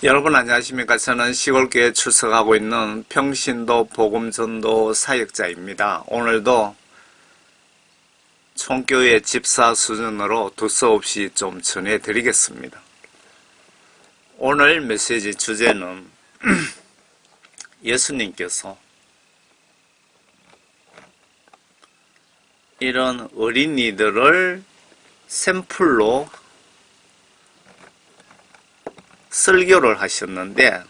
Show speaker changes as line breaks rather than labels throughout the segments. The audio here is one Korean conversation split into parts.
여러분 안녕하십니까? 저는 시골교회에 출석하고 있는 평신도 복음전도 사역자입니다. 오늘도 총교회 집사 수준으로 두서없이 좀 전해드리겠습니다. 오늘 메시지 주제는 예수님께서 이런 어린이들을 샘플로 설교를 하셨는데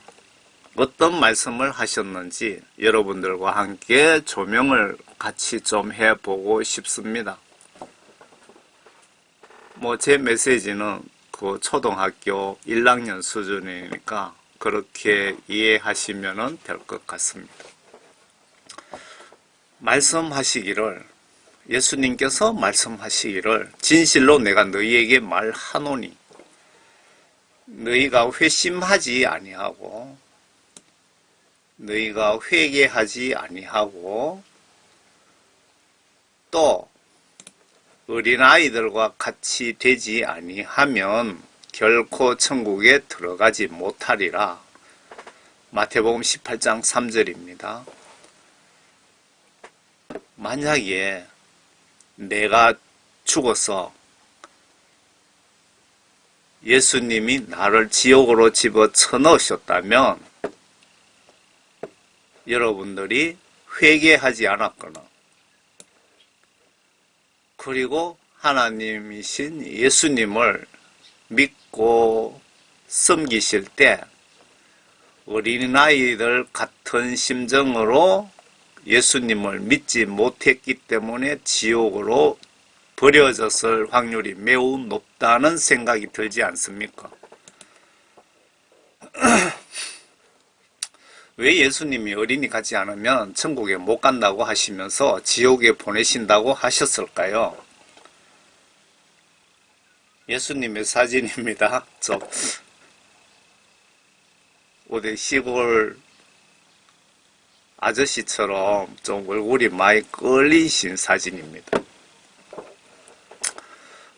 어떤 말씀을 하셨는지 여러분들과 함께 조명을 같이 좀 해보고 싶습니다. 제 메시지는 그 초등학교 1학년 수준이니까 그렇게 이해하시면 될 것 같습니다. 예수님께서 말씀하시기를 진실로 내가 너희에게 말하노니 너희가 회심하지 아니하고 너희가 회개하지 아니하고 또 어린아이들과 같이 되지 아니하면 결코 천국에 들어가지 못하리라. 마태복음 18장 3절입니다. 만약에 내가 죽어서 예수님이 나를 지옥으로 집어쳐 넣으셨다면 여러분들이 회개하지 않았거나 그리고 하나님이신 예수님을 믿고 섬기실 때 어린아이들 같은 심정으로 예수님을 믿지 못했기 때문에 지옥으로 버려졌을 확률이 매우 높다는 생각이 들지 않습니까? 왜 예수님이 어린이 같지 않으면 천국에 못 간다고 하시면서 지옥에 보내신다고 하셨을까요? 예수님의 사진입니다. 어디 시골 아저씨처럼 좀 얼굴이 많이 끌리신 사진입니다.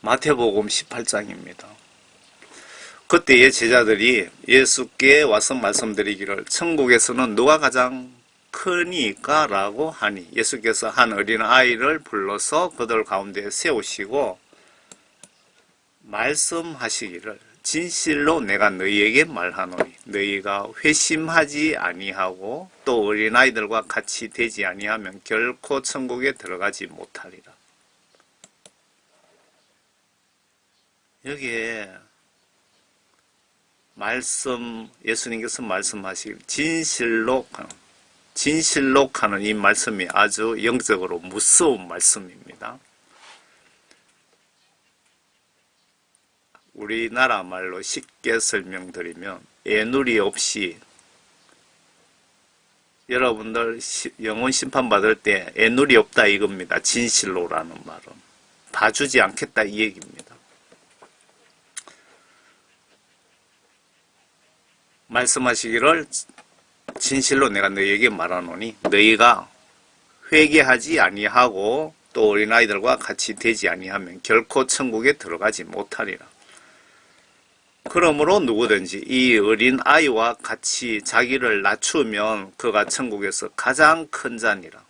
마태복음 18장입니다. 그때의 제자들이 예수께 와서 말씀드리기를 천국에서는 누가 가장 크니까? 라고 하니 예수께서 한 어린아이를 불러서 그들 가운데 세우시고 말씀하시기를 진실로 내가 너희에게 말하노니 너희가 회심하지 아니하고 또 어린아이들과 같이 되지 아니하면 결코 천국에 들어가지 못하리라. 여기에 예수님께서 말씀하시길 진실로 하는 이 말씀이 아주 영적으로 무서운 말씀입니다. 우리나라 말로 쉽게 설명드리면 애누리 없이 여러분들 영혼 심판 받을 때 애누리 없다 이겁니다. 진실로라는 말은 봐주지 않겠다 이 얘기입니다. 말씀하시기를 진실로 내가 너희에게 말하노니 너희가 회개하지 아니하고 또 어린아이들과 같이 되지 아니하면 결코 천국에 들어가지 못하리라. 그러므로 누구든지 이 어린아이와 같이 자기를 낮추면 그가 천국에서 가장 큰 자니라.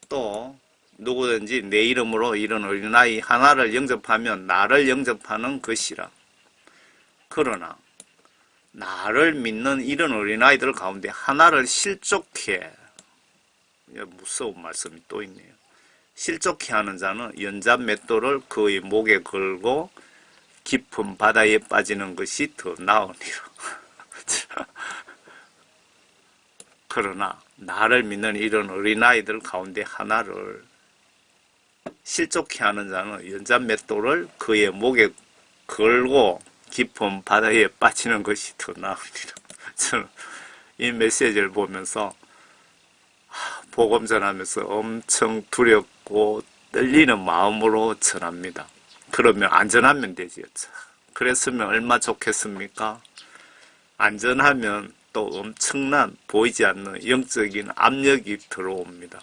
또 누구든지 내 이름으로 이런 어린아이 하나를 영접하면 나를 영접하는 것이라. 그러나 나를 믿는 이런 어린아이들 가운데 하나를 실족해, 무서운 말씀이 또 있네요. 실족해 하는 자는 연잡 맷돌을 그의 목에 걸고 깊은 바다에 빠지는 것이 더 나으니라. 그러나 나를 믿는 이런 어린아이들 가운데 하나를 실족해 하는 자는 연잡 맷돌을 그의 목에 걸고 깊은 바다에 빠지는 것이 더 나으리라. 저는 이 메시지를 보면서 복음 전하면서 엄청 두렵고 떨리는 마음으로 전합니다. 그러면 안전하면 되지요. 그랬으면 얼마 좋겠습니까? 안전하면 또 엄청난 보이지 않는 영적인 압력이 들어옵니다.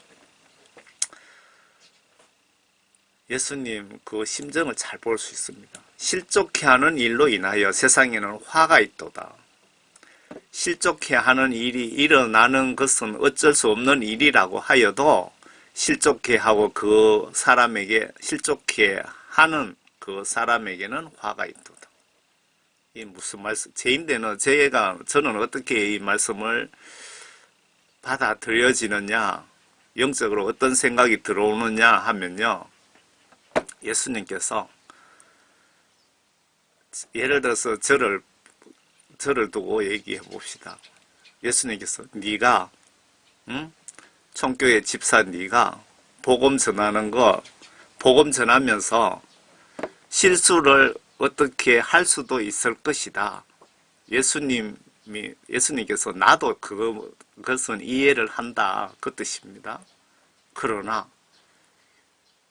예수님 그 심정을 잘 볼 수 있습니다. 실족해 하는 일로 인하여 세상에는 화가 있도다. 실족해 하는 일이 일어나는 것은 어쩔 수 없는 일이라고 하여도 실족해 하고 그 사람에게 실족해 하는 그 사람에게는 화가 있도다. 이 무슨 말씀? 제인데는 저는 어떻게 이 말씀을 받아들여지느냐, 영적으로 어떤 생각이 들어오느냐 하면요. 예수님께서 예를 들어서 저를 두고 얘기해 봅시다. 예수님께서 네가 총교회 집사 네가 복음 전하는 거 복음 전하면서 실수를 어떻게 할 수도 있을 것이다. 예수님께서 나도 그것은 이해를 한다. 그 뜻입니다. 그러나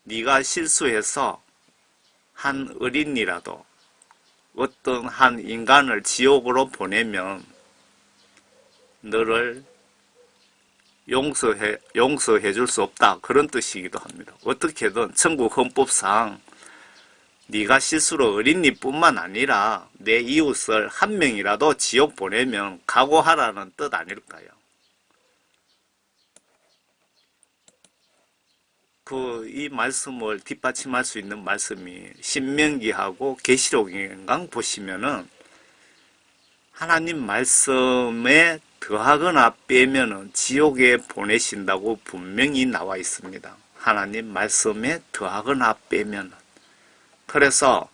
네가 실수해서 한 어린이라도 어떤 한 인간을 지옥으로 보내면 너를 용서해 줄 수 없다. 그런 뜻이기도 합니다. 어떻게든 천국 헌법상 네가 실수로 어린이뿐만 아니라 내 이웃을 한 명이라도 지옥 보내면 각오하라는 뜻 아닐까요? 이 말씀을 뒷받침할 수 있는 말씀이 신명기하고 계시록인강 보시면은 하나님 말씀에 더하거나 빼면은 지옥에 보내신다고 분명히 나와 있습니다. 하나님 말씀에 더하거나 빼면은. 그래서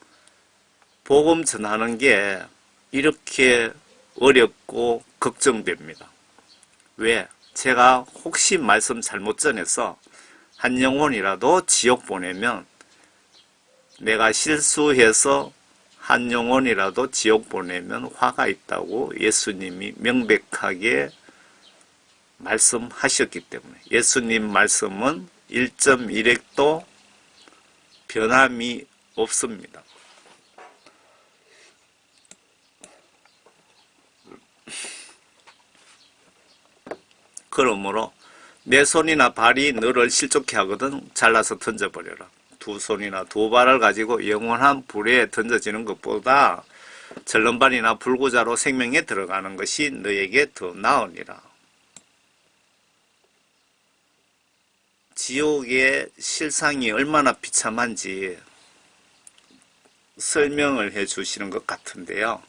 복음 전하는 게 이렇게 어렵고 걱정됩니다. 왜? 제가 혹시 말씀 잘못 전해서 한 영혼이라도 지옥 보내면 내가 실수해서 한 영혼이라도 지옥 보내면 화가 있다고 예수님이 명백하게 말씀하셨기 때문에 예수님 말씀은 1.1핵도 변함이 없습니다. 그러므로 내 손이나 발이 너를 실족해 하거든 잘라서 던져버려라. 두 손이나 두 발을 가지고 영원한 불에 던져지는 것보다 절름발이나 불구자로 생명에 들어가는 것이 너에게 더 나으니라. 지옥의 실상이 얼마나 비참한지 설명을 해 주시는 것 같은데요.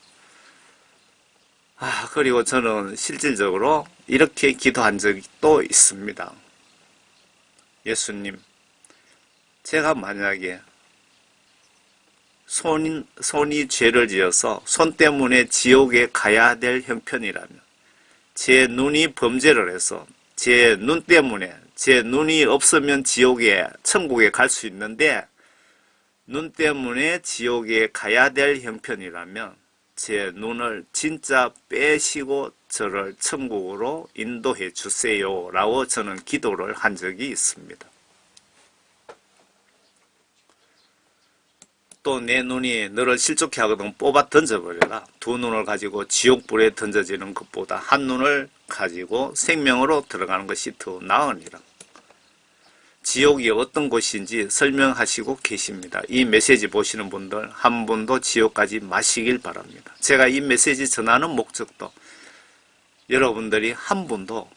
그리고 저는 실질적으로 이렇게 기도한 적이 또 있습니다. 예수님, 제가 만약에 손이 죄를 지어서 손 때문에 지옥에 가야 될 형편이라면, 제 눈이 범죄를 해서 제 눈 때문에 제 눈이 없으면 천국에 갈 수 있는데 눈 때문에 지옥에 가야 될 형편이라면 제 눈을 진짜 빼시고 저를 천국으로 인도해 주세요 라고 저는 기도를 한 적이 있습니다. 또 내 눈이 너를 실족해 하거든 뽑아 던져버려라. 두 눈을 가지고 지옥불에 던져지는 것보다 한 눈을 가지고 생명으로 들어가는 것이 더 나으니라. 지옥이 어떤 곳인지 설명하시고 계십니다. 이 메시지 보시는 분들 한 분도 지옥 가지 마시길 바랍니다. 제가 이 메시지 전하는 목적도 여러분들이 한 분도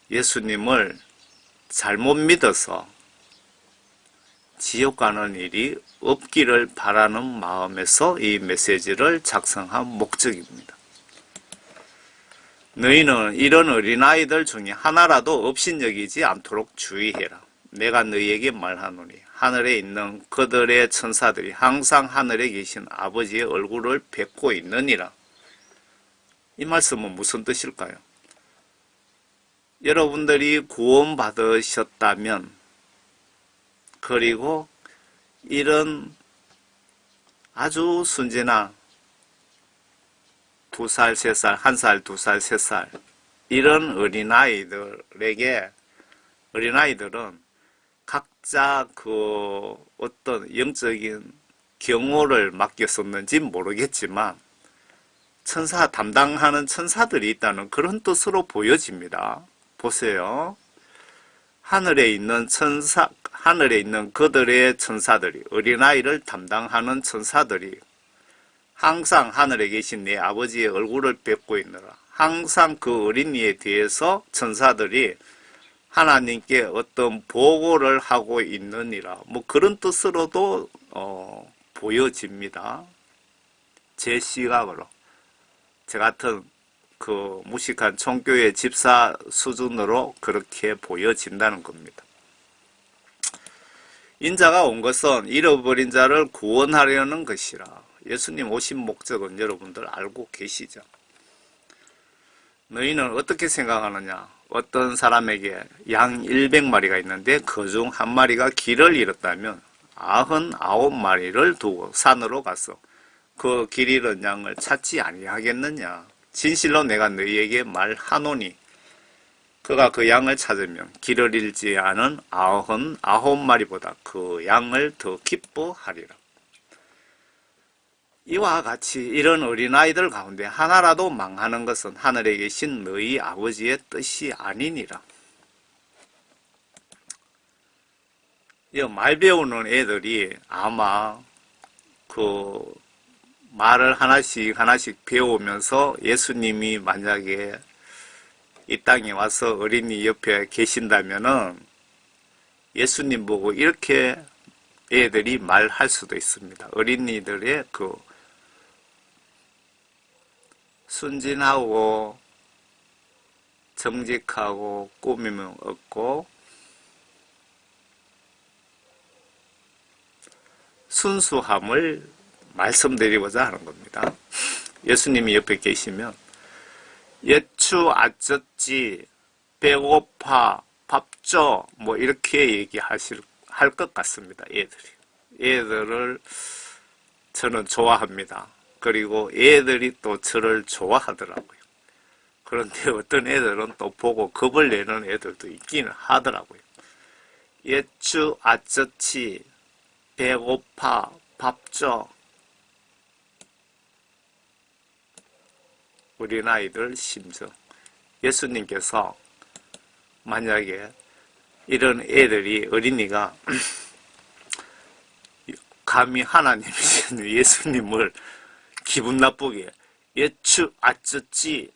예수님을 잘못 믿어서 지옥 가는 일이 없기를 바라는 마음에서 이 메시지를 작성한 목적입니다. 너희는 이런 어린아이들 중에 하나라도 업신여기지 않도록 주의해라. 내가 너희에게 말하노니 하늘에 있는 그들의 천사들이 항상 하늘에 계신 아버지의 얼굴을 뵙고 있느니라. 이 말씀은 무슨 뜻일까요? 여러분들이 구원받으셨다면 그리고 이런 아주 순진한 2살, 3살, 1살, 2살, 3살 이런 어린아이들은 각자 어떤 영적인 경호를 맡겼었는지 모르겠지만 담당하는 천사들이 있다는 그런 뜻으로 보여집니다. 보세요. 하늘에 있는 하늘에 있는 그들의 천사들이, 어린아이를 담당하는 천사들이 항상 하늘에 계신 내 아버지의 얼굴을 뵙고 있느라, 항상 그 어린이에 대해서 천사들이 하나님께 어떤 보고를 하고 있느니라, 뭐 그런 뜻으로도 보여집니다. 제 시각으로. 제 같은 그 무식한 총교회 집사 수준으로 그렇게 보여진다는 겁니다. 인자가 온 것은 잃어버린 자를 구원하려는 것이라. 예수님 오신 목적은 여러분들 알고 계시죠? 너희는 어떻게 생각하느냐? 어떤 사람에게 양 100마리가 있는데 그중 한 마리가 길을 잃었다면 99마리를 두고 산으로 가서 그 길 잃은 양을 찾지 아니하겠느냐? 진실로 내가 너희에게 말하노니 그가 그 양을 찾으면 길을 잃지 않은 99마리보다 그 양을 더 기뻐하리라. 이와 같이 이런 어린아이들 가운데 하나라도 망하는 것은 하늘에 계신 너희 아버지의 뜻이 아니니라. 이 말 배우는 애들이 아마 그 말을 하나씩 배우면서 예수님이 만약에 이 땅에 와서 어린이 옆에 계신다면은 예수님 보고 이렇게 애들이 말할 수도 있습니다. 어린이들의 그 순진하고 정직하고 꾸밈은 없고 순수함을 말씀드리고자 하는 겁니다. 예수님이 옆에 계시면 예추 아쩌찌 배고파 밥 줘 뭐 이렇게 할 것 같습니다. 애들을 저는 좋아합니다. 그리고 애들이 또 저를 좋아하더라고요. 그런데 어떤 애들은 또 보고 겁을 내는 애들도 있기는 하더라고요. 예추 아쩌치 배고파 밥 줘. 어린아이들 심정. 예수님께서 만약에 이런 애들이 어린이가 감히 하나님이신 예수님을 기분 나쁘게 예추 아쩌찌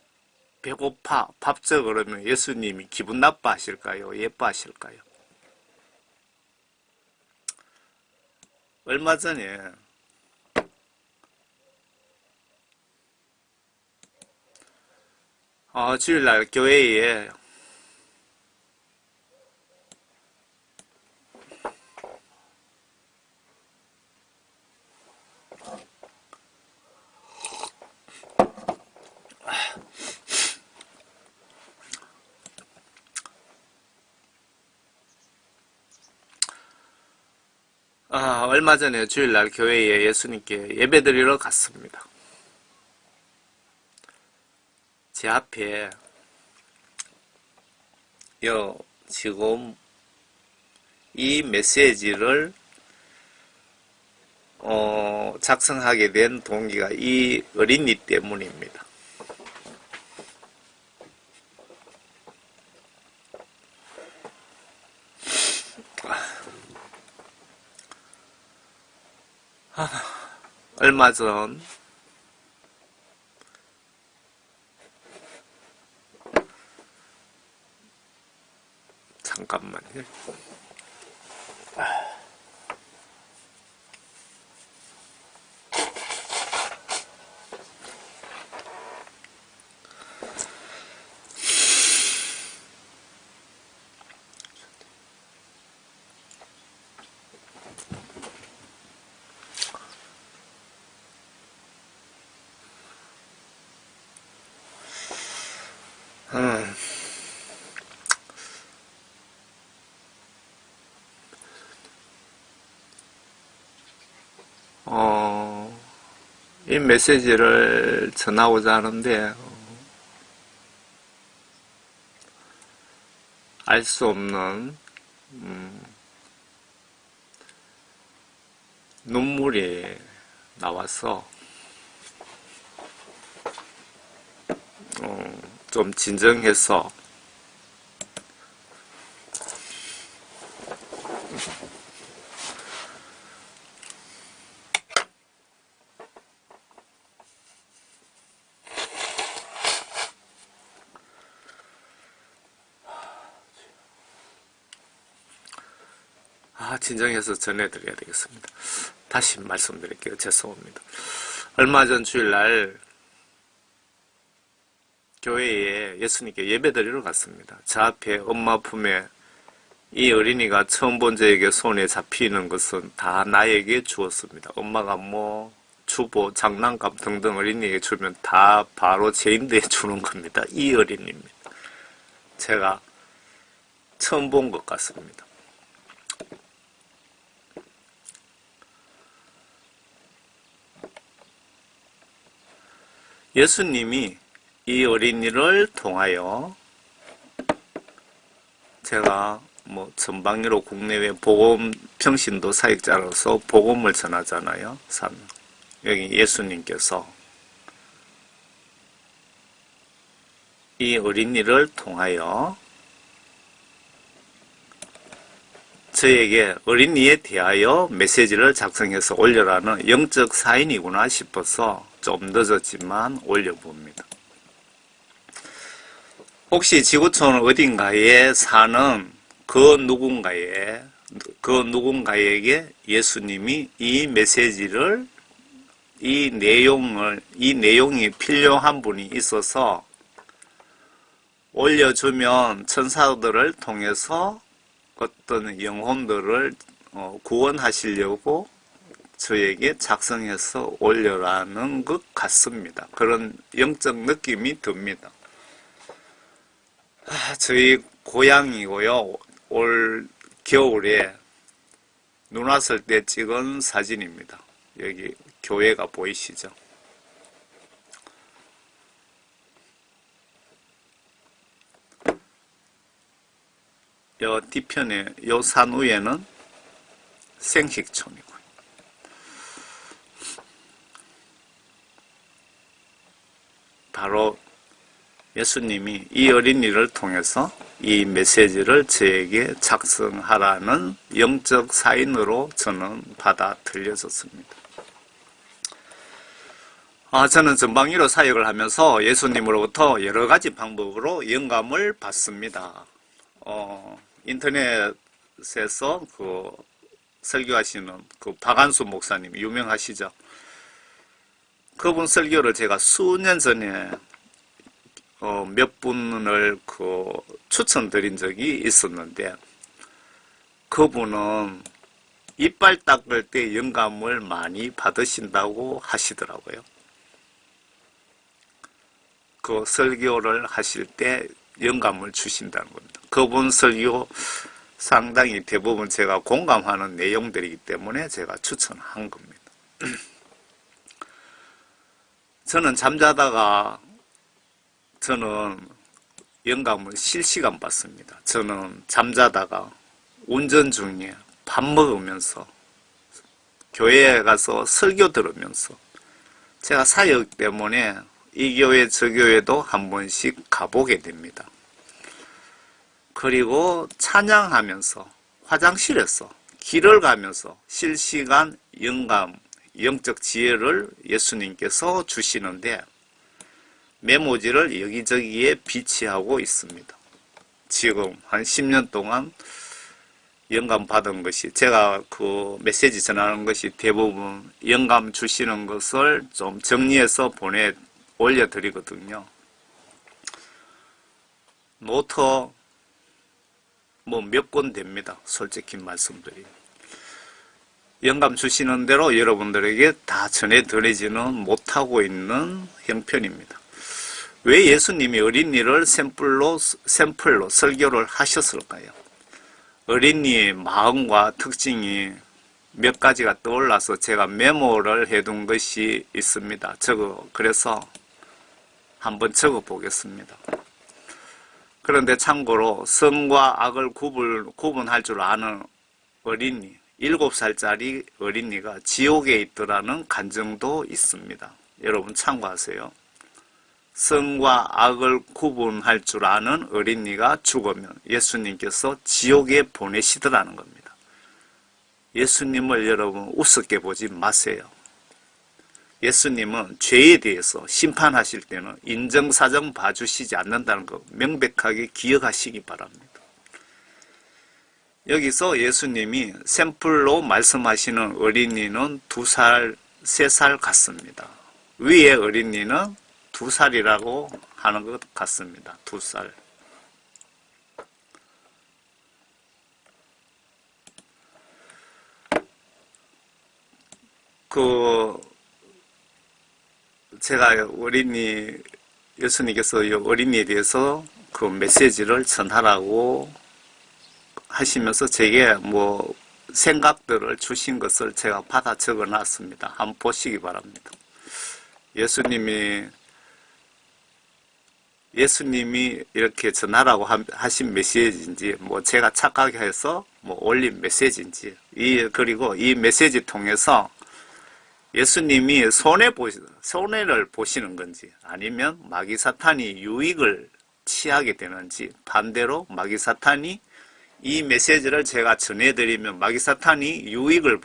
배고파 밥 줘 그러면 예수님이 기분 나빠하실까요? 예뻐하실까요? 얼마 전에 주일날 교회에 얼마 전에 주일날 교회에 예수님께 예배드리러 갔습니다. 제 앞에 지금 이 메시지를 작성하게 된 동기가 이 어린이 때문입니다. 얼마 전 잠깐만요. 이 메시지를 전하고자 하는데 알 수 없는 눈물이 나와서 좀 진정해서 진정해서 전해드려야 되겠습니다. 다시 말씀드릴게요. 죄송합니다. 얼마 전 주일날 교회에 예수님께 예배드리러 갔습니다. 저 앞에 엄마 품에 이 어린이가 처음 본 저에게 손에 잡히는 것은 다 나에게 주었습니다. 엄마가 뭐 주보, 장난감 등등 어린이에게 주면 다 바로 제 인대에 주는 겁니다. 이 어린이입니다. 제가 처음 본 것 같습니다. 예수님이 이 어린이를 통하여 제가 뭐 전방위로 국내외 복음 평신도 사역자로서 복음을 전하잖아요. 여기 예수님께서 이 어린이를 통하여 저에게 어린이에 대하여 메시지를 작성해서 올려라는 영적 사인이구나 싶어서 좀 늦었지만 올려봅니다. 혹시 지구촌 어딘가에 사는 그 누군가에게 예수님이 이 메시지를, 이 내용이 필요한 분이 있어서 올려주면 천사들을 통해서 어떤 영혼들을 구원하시려고 저에게 작성해서 올려라는 것 같습니다. 그런 영적 느낌이 듭니다. 저희 고향이고요. 올 겨울에 눈 왔을 때 찍은 사진입니다. 여기 교회가 보이시죠? 요 뒤편에 요 산 위에는 생식촌이고요. 바로 예수님이 이 어린이를 통해서 이 메시지를 저에게 작성하라는 영적 사인으로 저는 받아 들려졌습니다. 저는 전방위로 사역을 하면서 예수님으로부터 여러 가지 방법으로 영감을 받습니다. 인터넷에서 설교하시는 박안수 목사님 유명하시죠? 그분 설교를 제가 수년 전에 몇 분을 추천드린 적이 있었는데, 그분은 이빨 닦을 때 영감을 많이 받으신다고 하시더라고요. 그 설교를 하실 때 영감을 주신다는 겁니다. 그분 설교 상당히 대부분 제가 공감하는 내용들이기 때문에 제가 추천한 겁니다. 저는 잠자다가 저는 영감을 실시간 받습니다. 저는 잠자다가 운전 중에 밥 먹으면서 교회에 가서 설교 들으면서 제가 사역 때문에 이 교회 저 교회도 한 번씩 가보게 됩니다. 그리고 찬양하면서 화장실에서 길을 가면서 실시간 영감, 영적 지혜를 예수님께서 주시는데 메모지를 여기저기에 비치하고 있습니다. 지금 한 10년 동안 영감 받은 것이, 제가 메시지 전하는 것이 대부분 영감 주시는 것을 좀 정리해서 올려드리거든요. 노트 몇 권 됩니다. 솔직히 말씀드리면. 영감 주시는 대로 여러분들에게 다 전해드리지는 못하고 있는 형편입니다. 왜 예수님이 어린이를 샘플로 설교를 하셨을까요? 어린이의 마음과 특징이 몇 가지가 떠올라서 제가 메모를 해둔 것이 있습니다. 그래서 한번 적어 보겠습니다. 그런데 참고로 선과 악을 구분할 줄 아는 어린이, 7살짜리 어린이가 지옥에 있더라는 간증도 있습니다. 여러분 참고하세요. 선과 악을 구분할 줄 아는 어린이가 죽으면 예수님께서 지옥에 보내시더라는 겁니다. 예수님을 여러분 우습게 보지 마세요. 예수님은 죄에 대해서 심판하실 때는 인정사정 봐주시지 않는다는 거 명백하게 기억하시기 바랍니다. 여기서 예수님이 샘플로 말씀하시는 어린이는 2살, 3살 같습니다. 위에 어린이는 2살이라고 하는 것 같습니다. 2살. 제가 예수님께서 이 어린이에 대해서 그 메시지를 전하라고 하시면서 제게 생각들을 주신 것을 제가 받아 적어 놨습니다. 한번 보시기 바랍니다. 예수님이 이렇게 전하라고 하신 메시지인지, 제가 착각해서 올린 메시지인지, 그리고 이 메시지 통해서 예수님이 손해를 보시는 건지, 아니면 마귀사탄이 유익을 취하게 되는지, 반대로 마귀사탄이 이 메시지를 제가 전해드리면 마귀사탄이 유익을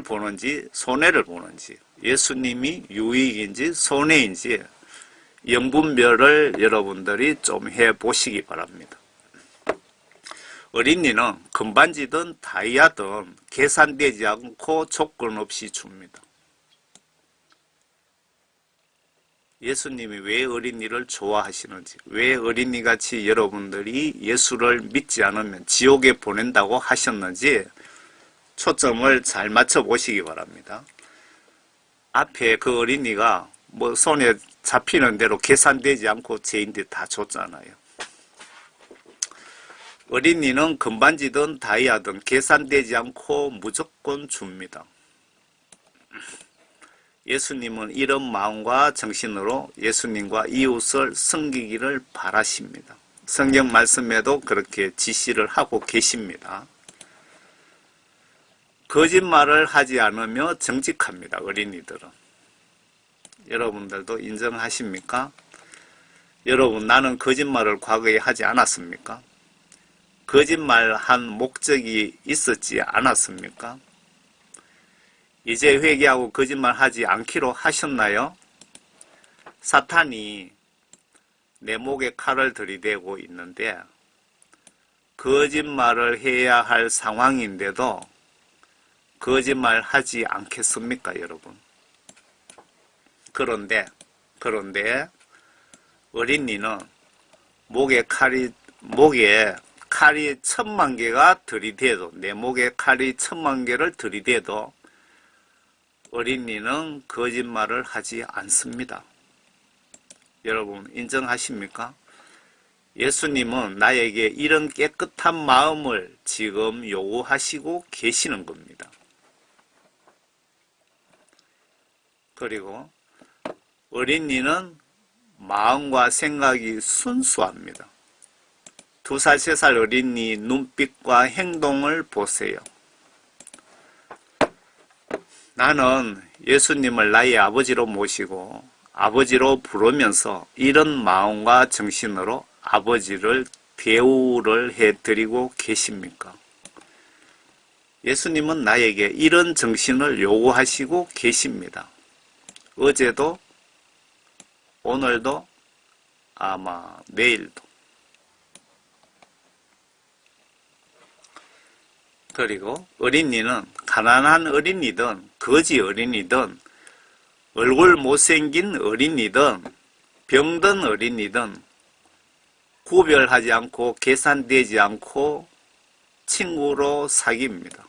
보는지 손해를 보는지, 예수님이 유익인지 손해인지 영분별을 여러분들이 좀 해보시기 바랍니다. 어린이는 금반지든 다이아든 계산되지 않고 조건 없이 줍니다. 예수님이 왜 어린이를 좋아하시는지, 왜 어린이같이 여러분들이 예수를 믿지 않으면 지옥에 보낸다고 하셨는지 초점을 잘 맞춰 보시기 바랍니다. 앞에 그 어린이가 손에 잡히는 대로 계산되지 않고 죄인들 다 줬잖아요. 어린이는 금반지든 다이아든 계산되지 않고 무조건 줍니다. 예수님은 이런 마음과 정신으로 예수님과 이웃을 섬기기를 바라십니다. 성경 말씀에도 그렇게 지시를 하고 계십니다. 거짓말을 하지 않으며 정직합니다. 어린이들은. 여러분들도 인정하십니까? 여러분, 나는 거짓말을 과거에 하지 않았습니까? 거짓말한 목적이 있었지 않았습니까? 이제 회개하고 거짓말하지 않기로 하셨나요? 사탄이 내 목에 칼을 들이대고 있는데 거짓말을 해야 할 상황인데도 거짓말하지 않겠습니까, 여러분? 그런데 어린이는 목에 칼이 10,000,000개가 들이대도, 내 목에 칼이 10,000,000개를 들이대도 어린이는 거짓말을 하지 않습니다. 여러분 인정하십니까? 예수님은 나에게 이런 깨끗한 마음을 지금 요구하시고 계시는 겁니다. 그리고 어린이는 마음과 생각이 순수합니다. 2살, 3살 어린이 눈빛과 행동을 보세요. 나는 예수님을 나의 아버지로 모시고 아버지로 부르면서 이런 마음과 정신으로 아버지를 대우를 해드리고 계십니까? 예수님은 나에게 이런 정신을 요구하시고 계십니다. 어제도, 오늘도, 아마 내일도. 그리고 어린이는 가난한 어린이든 거지 어린이든 얼굴 못생긴 어린이든 병든 어린이든 구별하지 않고 계산되지 않고 친구로 사귀입니다.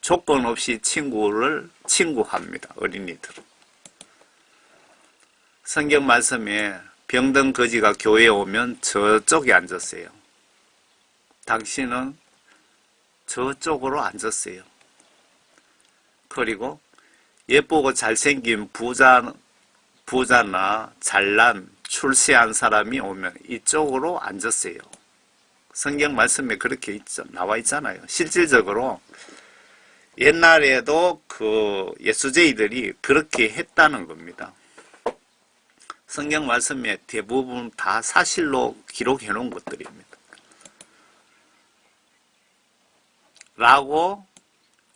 조건 없이 친구합니다. 어린이들은. 성경 말씀에 병든 거지가 교회에 오면 저쪽에 앉았어요. 당신은 저쪽으로 앉았어요. 그리고 예쁘고 잘생긴 부자나 잘난 출세한 사람이 오면 이쪽으로 앉았어요. 성경 말씀에 그렇게 나와 있잖아요. 실질적으로 옛날에도 그 예수제이들이 그렇게 했다는 겁니다. 성경 말씀에 대부분 다 사실로 기록해 놓은 것들입니다. 라고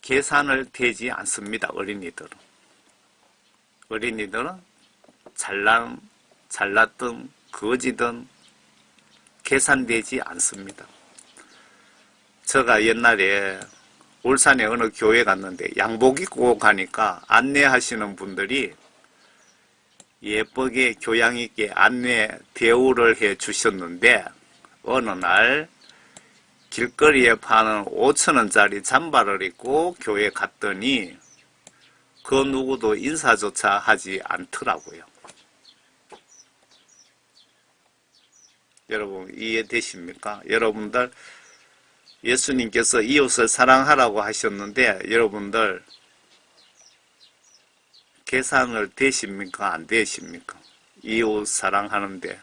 계산을 대지 않습니다. 어린이들은 잘났든 거지든 계산되지 않습니다. 제가 옛날에 울산에 어느 교회 갔는데 양복 입고 가니까 안내하시는 분들이 예쁘게 교양 있게 안내 대우를 해 주셨는데 어느 날 길거리에 파는 5,000원짜리 잠바를 입고 교회 갔더니 그 누구도 인사조차 하지 않더라고요. 여러분 이해되십니까? 여러분들 예수님께서 이웃을 사랑하라고 하셨는데 여러분들 계산을 되십니까? 안 되십니까? 이웃 사랑하는데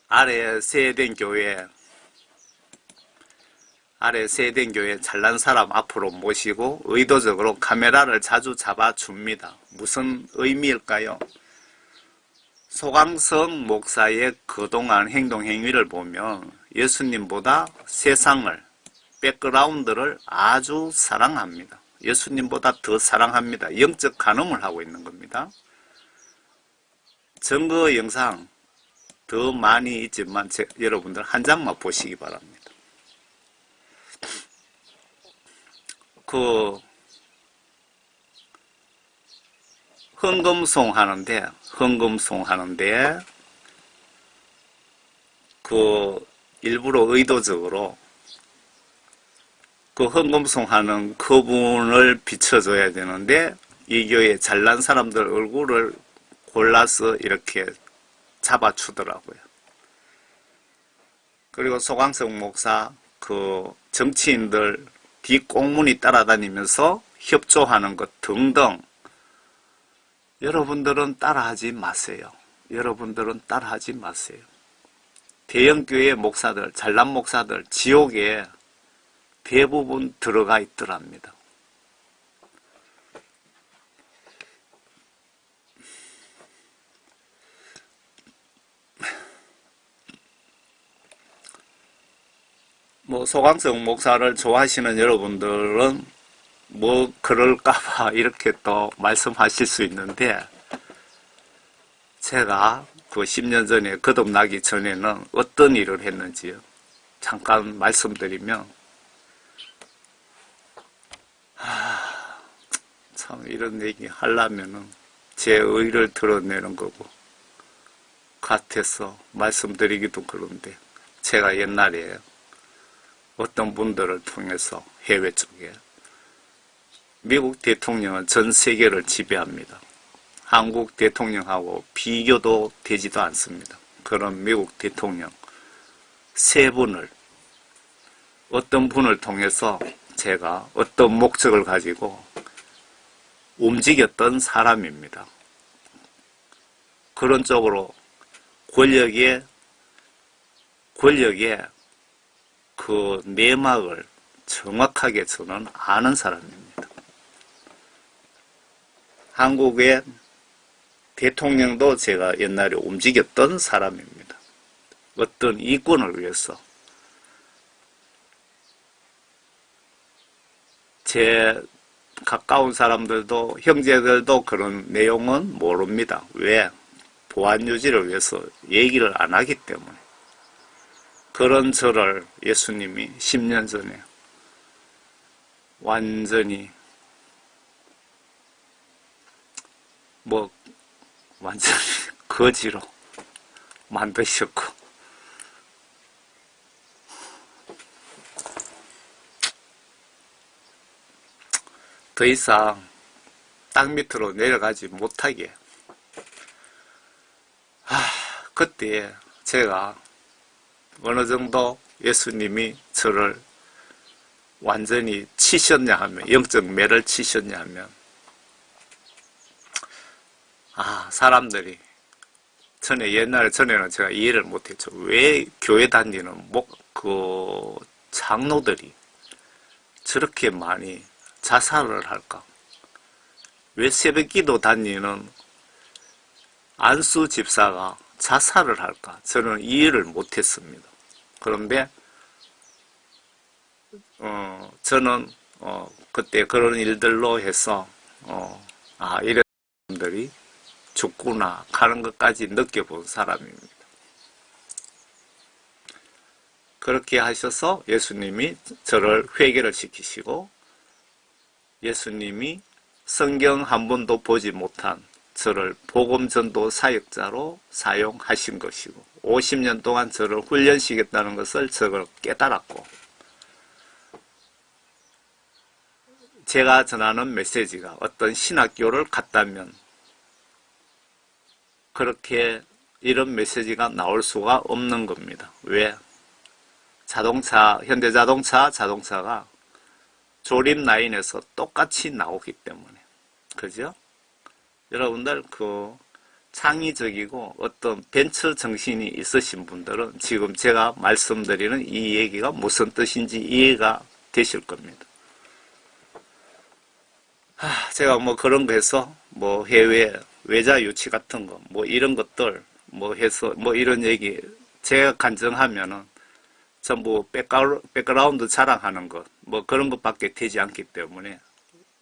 아래 세된 교회 잘난 사람 앞으로 모시고 의도적으로 카메라를 자주 잡아줍니다. 무슨 의미일까요? 소강성 목사의 그동안 행동 행위를 보면 예수님보다 세상을, 백그라운드를 아주 사랑합니다. 예수님보다 더 사랑합니다. 영적 간음을 하고 있는 겁니다. 증거 영상 더 많이 있지만 여러분들 한 장만 보시기 바랍니다. 그 헌금송 하는데 그 일부러 의도적으로 그 헌금송 하는 그분을 비춰줘야 되는데 이 교회 잘난 사람들 얼굴을 골라서 이렇게 잡아주더라고요. 그리고 소강성 목사 그 정치인들 뒷꽁무니 따라다니면서 협조하는 것 등등 여러분들은 따라하지 마세요. 여러분들은 따라하지 마세요. 대형교회 목사들, 잘난 목사들 지옥에 대부분 들어가 있더랍니다. 뭐 소강성 목사를 좋아하시는 여러분들은 뭐 그럴까봐 이렇게 또 말씀하실 수 있는데 제가 그 10년 전에 거듭나기 전에는 어떤 일을 했는지요. 잠깐 말씀드리면 참 이런 얘기 하려면은 제 의를 드러내는 거고 같아서 말씀드리기도 그런데 제가 옛날에 어떤 분들을 통해서 해외 쪽에 미국 대통령은 전 세계를 지배합니다. 한국 대통령하고 비교도 되지도 않습니다. 그런 미국 대통령 세 분을 어떤 분을 통해서 제가 어떤 목적을 가지고 움직였던 사람입니다. 그런 쪽으로 권력의 그 내막을 정확하게 저는 아는 사람입니다. 한국의 대통령도 제가 옛날에 움직였던 사람입니다. 어떤 이권을 위해서. 제 가까운 사람들도 형제들도 그런 내용은 모릅니다. 왜? 보안 유지를 위해서 얘기를 안 하기 때문에. 그런 저를 예수님이 10년 전에 완전히 완전히 거지로 만드셨고 더 이상 땅 밑으로 내려가지 못하게 그때 제가 어느 정도 예수님이 저를 완전히 치셨냐 하면 영적 매를 치셨냐 하면 사람들이 전에는 제가 이해를 못했죠. 왜 교회 다니는 그 장로들이 저렇게 많이 자살을 할까? 왜 새벽기도 다니는 안수 집사가 자살을 할까? 저는 이해를 못했습니다. 그런데 저는 그때 그런 일들로 해서 이런 사람들이 죽구나 하는 것까지 느껴본 사람입니다. 그렇게 하셔서 예수님이 저를 회개를 시키시고 예수님이 성경 한 번도 보지 못한 저를 복음전도 사역자로 사용하신 것이고 50년 동안 저를 훈련시켰다는 것을 저를 깨달았고 제가 전하는 메시지가 어떤 신학교를 갔다면 그렇게 이런 메시지가 나올 수가 없는 겁니다. 왜? 자동차가 조립 라인에서 똑같이 나오기 때문에. 그죠? 여러분들 창의적이고 어떤 벤처 정신이 있으신 분들은 지금 제가 말씀드리는 이 얘기가 무슨 뜻인지 이해가 되실 겁니다. 제가 그런 거 해서 해외 외자 유치 같은 거 이런 것들 해서 이런 얘기 제가 간증하면은 전부 백그라운드 자랑하는 것 그런 것밖에 되지 않기 때문에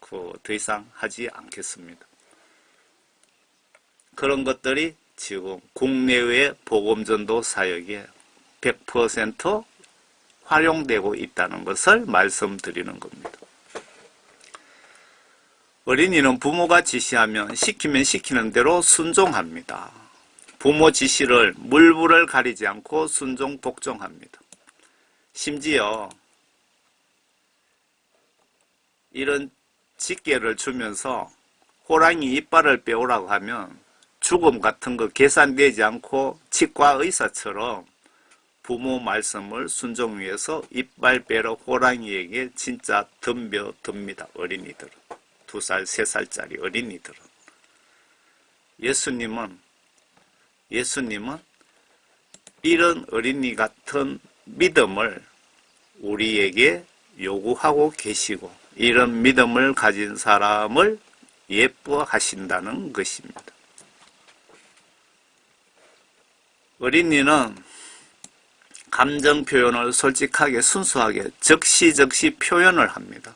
더 이상 하지 않겠습니다. 그런 것들이 지금 국내외 복음전도 사역에 100% 활용되고 있다는 것을 말씀드리는 겁니다. 어린이는 부모가 지시하면 시키면 시키는 대로 순종합니다. 부모 지시를 물불을 가리지 않고 순종 복종합니다. 심지어 이런 직계를 주면서 호랑이 이빨을 빼오라고 하면 죽음 같은 거 계산되지 않고 치과 의사처럼 부모 말씀을 순종 위해서 이빨 빼러 호랑이에게 진짜 덤벼듭니다. 어린이들은. 2살, 3살짜리 어린이들은. 예수님은 이런 어린이 같은 믿음을 우리에게 요구하고 계시고 이런 믿음을 가진 사람을 예뻐하신다는 것입니다. 어린이는 감정 표현을 솔직하게 순수하게 적시적시 표현을 합니다.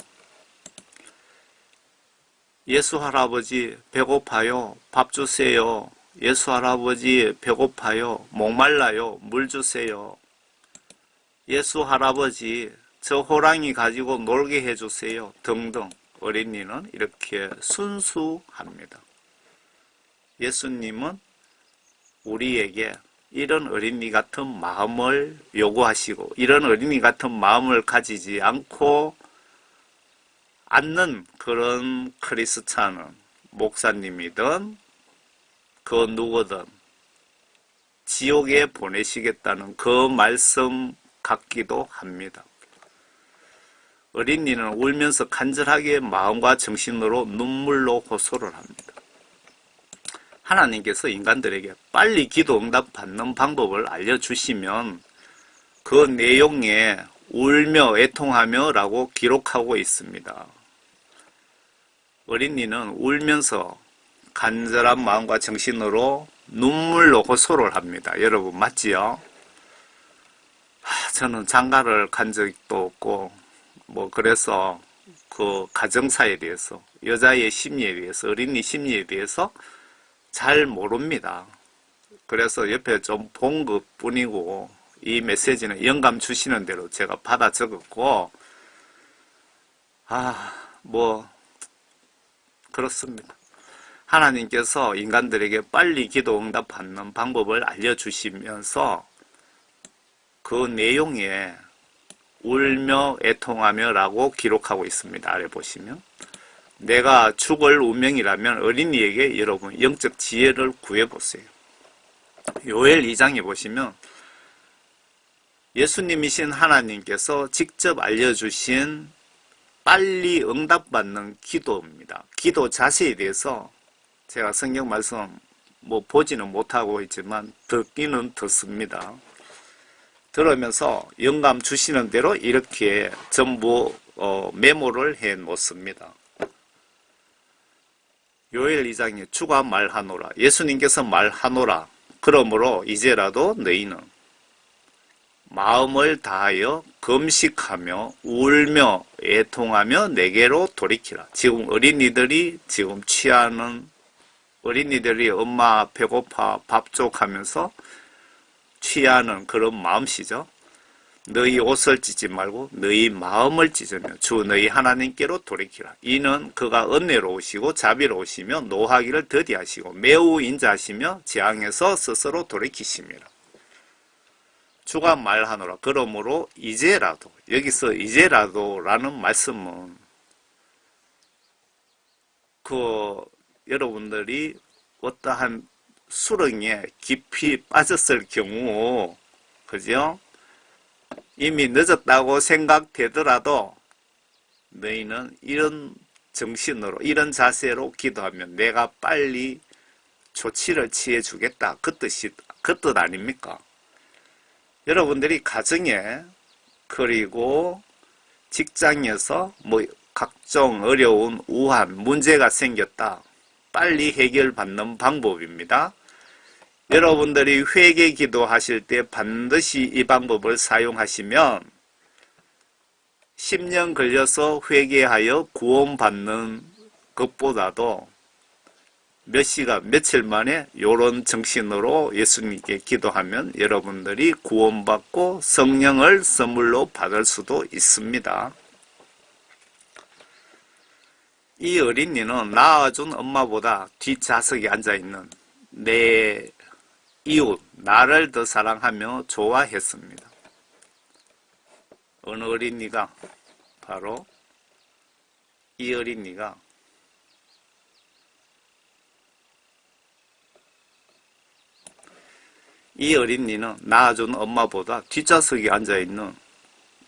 예수 할아버지 배고파요. 밥 주세요. 예수 할아버지 배고파요. 목말라요. 물 주세요. 예수 할아버지 저 호랑이 가지고 놀게 해주세요. 등등 어린이는 이렇게 순수합니다. 예수님은 우리에게 이런 어린이 같은 마음을 요구하시고 이런 어린이 같은 마음을 가지지 않는 그런 크리스찬은 목사님이든 그 누구든 지옥에 보내시겠다는 그 말씀 같기도 합니다. 어린이는 울면서 간절하게 마음과 정신으로 눈물로 호소를 합니다. 하나님께서 인간들에게 빨리 기도 응답 받는 방법을 알려주시면 그 내용에 울며 애통하며 라고 기록하고 있습니다. 어린이는 울면서 간절한 마음과 정신으로 눈물로 호소를 합니다. 여러분 맞지요? 저는 장가를 간 적도 없고 그래서 그 가정사에 대해서 여자의 심리에 대해서 어린이 심리에 대해서 잘 모릅니다. 그래서 옆에 좀 본 것 뿐이고 이 메시지는 영감 주시는 대로 제가 받아 적었고 그렇습니다. 하나님께서 인간들에게 빨리 기도 응답 받는 방법을 알려주시면서 그 내용에 울며 애통하며 라고 기록하고 있습니다. 아래 보시면 내가 죽을 운명이라면 어린이에게 여러분 영적 지혜를 구해보세요. 요엘 2장에 보시면 예수님이신 하나님께서 직접 알려주신 빨리 응답받는 기도입니다. 기도 자세에 대해서 제가 성경 말씀 보지는 못하고 있지만 듣기는 듣습니다. 들으면서 영감 주시는 대로 이렇게 전부 메모를 해 놓습니다. 요엘 2장에 주가 말하노라. 예수님께서 말하노라. 그러므로 이제라도 너희는 마음을 다하여 금식하며 울며 애통하며 내게로 돌이키라. 지금 어린이들이 취하는 어린이들이 엄마 배고파 밥 줘 하면서 취하는 그런 마음씨죠. 너희 옷을 찢지 말고 너희 마음을 찢으며 주 너희 하나님께로 돌이키라. 이는 그가 은혜로우시고 자비로우시며 노하기를 더디하시고 매우 인자하시며 재앙에서 스스로 돌이키심이라. 주가 말하노라. 그러므로 이제라도, 여기서 이제라도라는 말씀은 여러분들이 어떠한 수렁에 깊이 빠졌을 경우, 그죠? 이미 늦었다고 생각되더라도 너희는 이런 정신으로, 이런 자세로 기도하면 내가 빨리 조치를 취해 주겠다. 그 뜻 아닙니까? 여러분들이 가정에, 그리고 직장에서 각종 어려운 우한, 문제가 생겼다. 빨리 해결받는 방법입니다. 여러분들이 회개 기도하실 때 반드시 이 방법을 사용하시면 10년 걸려서 회개하여 구원받는 것보다도 몇 시간, 며칠 만에 이런 정신으로 예수님께 기도하면 여러분들이 구원받고 성령을 선물로 받을 수도 있습니다. 이 어린이는 낳아준 엄마보다 뒷좌석에 앉아있는 내 이웃, 나를 더 사랑하며 좋아했습니다. 어느 어린이가? 바로 이 어린이가 이 어린이는 낳아준 엄마보다 뒷좌석에 앉아있는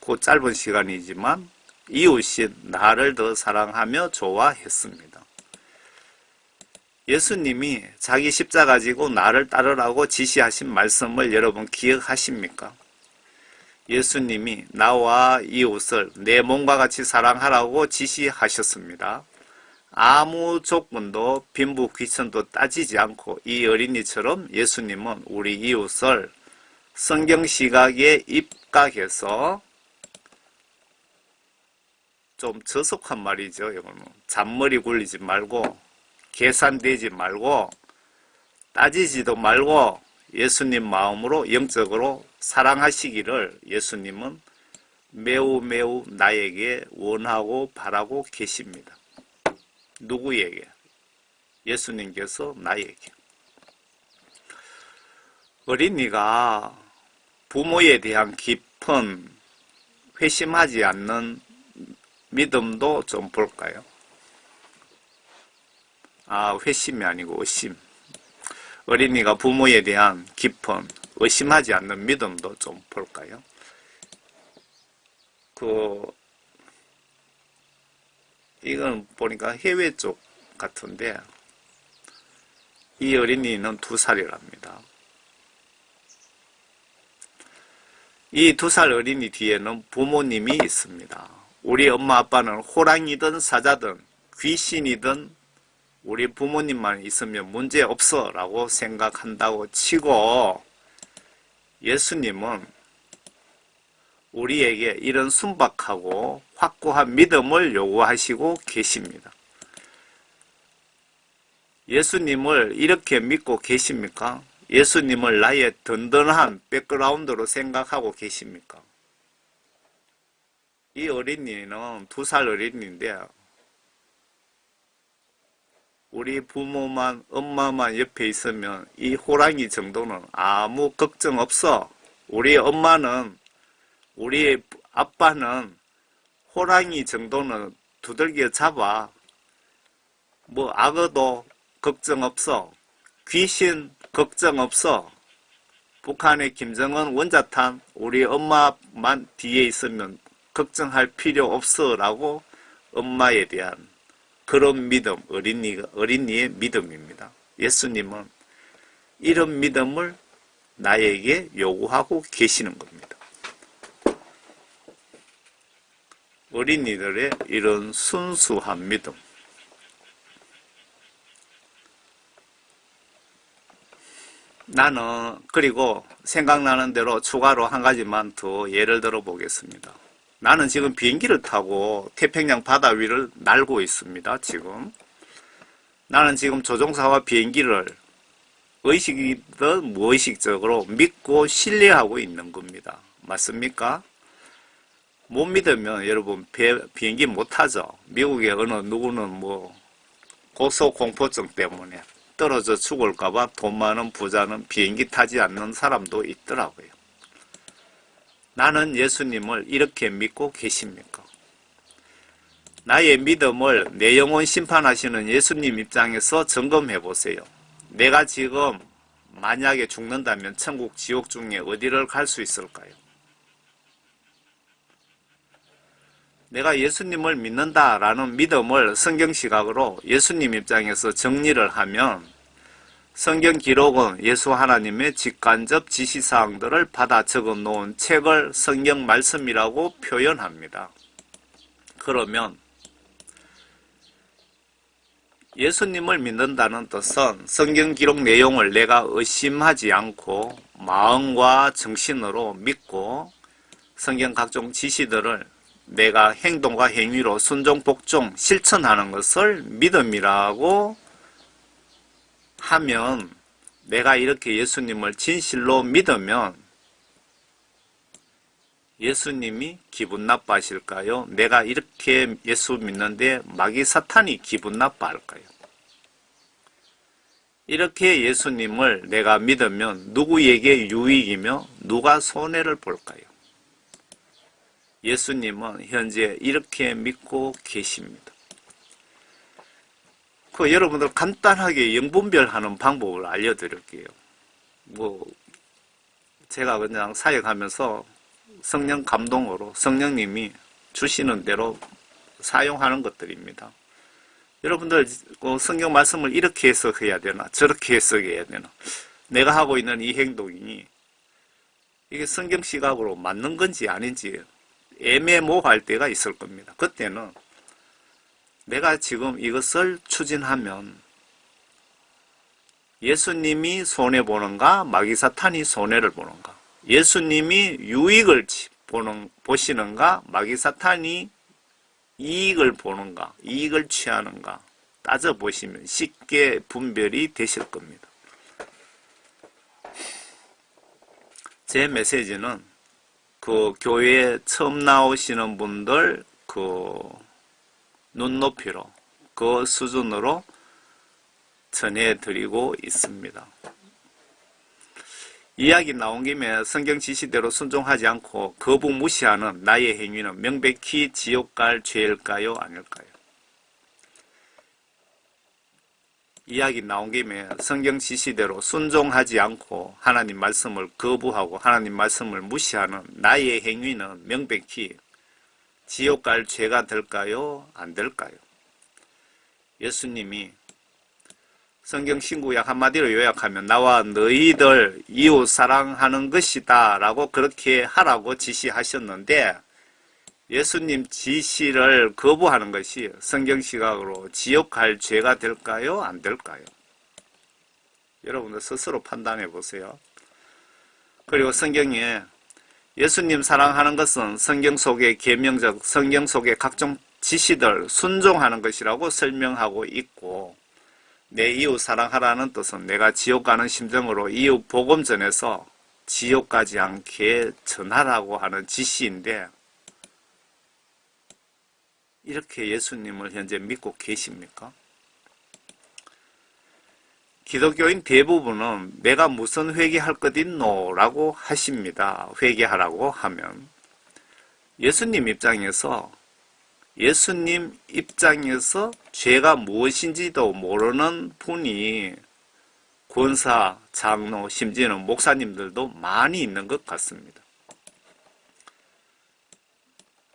그 짧은 시간이지만 이웃인 나를 더 사랑하며 좋아했습니다. 예수님이 자기 십자가 지고 나를 따르라고 지시하신 말씀을 여러분 기억하십니까? 예수님이 나와 이웃을 내 몸과 같이 사랑하라고 지시하셨습니다. 아무 조건도 빈부 귀천도 따지지 않고 이 어린이처럼 예수님은 우리 이웃을 성경 시각에 입각해서 좀 저속한 말이죠. 이거는 잔머리 굴리지 말고 계산되지 말고 따지지도 말고 예수님 마음으로 영적으로 사랑하시기를 예수님은 매우 나에게 원하고 바라고 계십니다. 누구에게? 예수님께서 나에게. 어린이가 부모에 대한 깊은 회심하지 않는 믿음도 좀 볼까요? 회심이 아니고 의심. 어린이가 부모에 대한 깊은 의심하지 않는 믿음도 좀 볼까요? 이건 보니까 해외 쪽 같은데 이 어린이는 2살이랍니다. 이 2살 어린이 뒤에는 부모님이 있습니다. 우리 엄마 아빠는 호랑이든 사자든 귀신이든 우리 부모님만 있으면 문제 없어 라고 생각한다고 치고 예수님은 우리에게 이런 순박하고 확고한 믿음을 요구하시고 계십니다. 예수님을 이렇게 믿고 계십니까? 예수님을 나의 든든한 백그라운드로 생각하고 계십니까? 이 어린이는 2살 어린이인데 우리 부모만, 엄마만 옆에 있으면 이 호랑이 정도는 아무 걱정 없어. 우리 엄마는, 우리 아빠는 호랑이 정도는 두들겨 잡아. 악어도 걱정 없어. 귀신 걱정 없어. 북한의 김정은 원자탄 우리 엄마만 뒤에 있으면 걱정할 필요 없어 라고 엄마에 대한 그런 믿음, 어린이의 믿음입니다. 예수님은 이런 믿음을 나에게 요구하고 계시는 겁니다. 어린이들의 이런 순수한 믿음. 나는 그리고 생각나는 대로 추가로 한 가지만 더 예를 들어 보겠습니다. 나는 지금 비행기를 타고 태평양 바다 위를 날고 있습니다. 지금 나는 지금 조종사와 비행기를 의식이든 무의식적으로 믿고 신뢰하고 있는 겁니다. 맞습니까? 못 믿으면 여러분 비행기 못 타죠. 미국의 어느 누구는 뭐 고소공포증 때문에 떨어져 죽을까봐 돈 많은 부자는 비행기 타지 않는 사람도 있더라고요. 나는 예수님을 이렇게 믿고 계십니까? 나의 믿음을 내 영혼 심판하시는 예수님 입장에서 점검해 보세요. 내가 지금 만약에 죽는다면 천국, 지옥 중에 어디를 갈 수 있을까요? 내가 예수님을 믿는다라는 믿음을 성경 시각으로 예수님 입장에서 정리를 하면 성경 기록은 예수 하나님의 직간접 지시사항들을 받아 적어 놓은 책을 성경 말씀이라고 표현합니다. 그러면 예수님을 믿는다는 뜻은 성경 기록 내용을 내가 의심하지 않고 마음과 정신으로 믿고 성경 각종 지시들을 내가 행동과 행위로 순종, 복종, 실천하는 것을 믿음이라고 하면 내가 이렇게 예수님을 진실로 믿으면 예수님이 기분 나빠하실까요? 내가 이렇게 예수 믿는데 마귀 사탄이 기분 나빠할까요? 이렇게 예수님을 내가 믿으면 누구에게 유익이며 누가 손해를 볼까요? 예수님은 현재 이렇게 믿고 계십니다. 여러분들 간단하게 영분별하는 방법을 알려드릴게요. 제가 그냥 사역하면서 성령 감동으로 성령님이 주시는 대로 사용하는 것들입니다. 여러분들 성경 말씀을 이렇게 해석해야 되나 저렇게 해석해야 되나 내가 하고 있는 이 행동이 이게 성경 시각으로 맞는 건지 아닌지 애매모호할 때가 있을 겁니다. 그때는 내가 지금 이것을 추진하면 예수님이 손해보는가 마귀사탄이 손해를 보는가 예수님이 유익을 보시는가 마귀사탄이 이익을 보는가 이익을 취하는가 따져보시면 쉽게 분별이 되실 겁니다. 제 메시지는 교회에 처음 나오시는 분들 눈높이로 그 수준으로 전해드리고 있습니다. 이야기 나온 김에 성경 지시대로 순종하지 않고 거부 무시하는 나의 행위는 명백히 지옥 갈 죄일까요? 아닐까요? 이야기 나온 김에 성경 지시대로 순종하지 않고 하나님 말씀을 거부하고 하나님 말씀을 무시하는 나의 행위는 명백히 지옥 갈 죄가 될까요? 안 될까요? 예수님이 성경 신구약 한마디로 요약하면 나와 너희들 이웃 사랑하는 것이다 라고 그렇게 하라고 지시하셨는데 예수님 지시를 거부하는 것이 성경 시각으로 지옥 갈 죄가 될까요? 안 될까요? 여러분들 스스로 판단해 보세요. 그리고 성경에 예수님 사랑하는 것은 성경 속의 계명적 성경 속의 각종 지시들 순종하는 것이라고 설명하고 있고 내 이웃 사랑하라는 뜻은 내가 지옥 가는 심정으로 이웃 복음 전해서 지옥 가지 않게 전하라고 하는 지시인데 이렇게 예수님을 현재 믿고 계십니까? 기독교인 대부분은 내가 무슨 회개할 것 있노? 라고 하십니다. 회개하라고 하면 예수님 입장에서 죄가 무엇인지도 모르는 분이 권사, 장로, 심지어는 목사님들도 많이 있는 것 같습니다.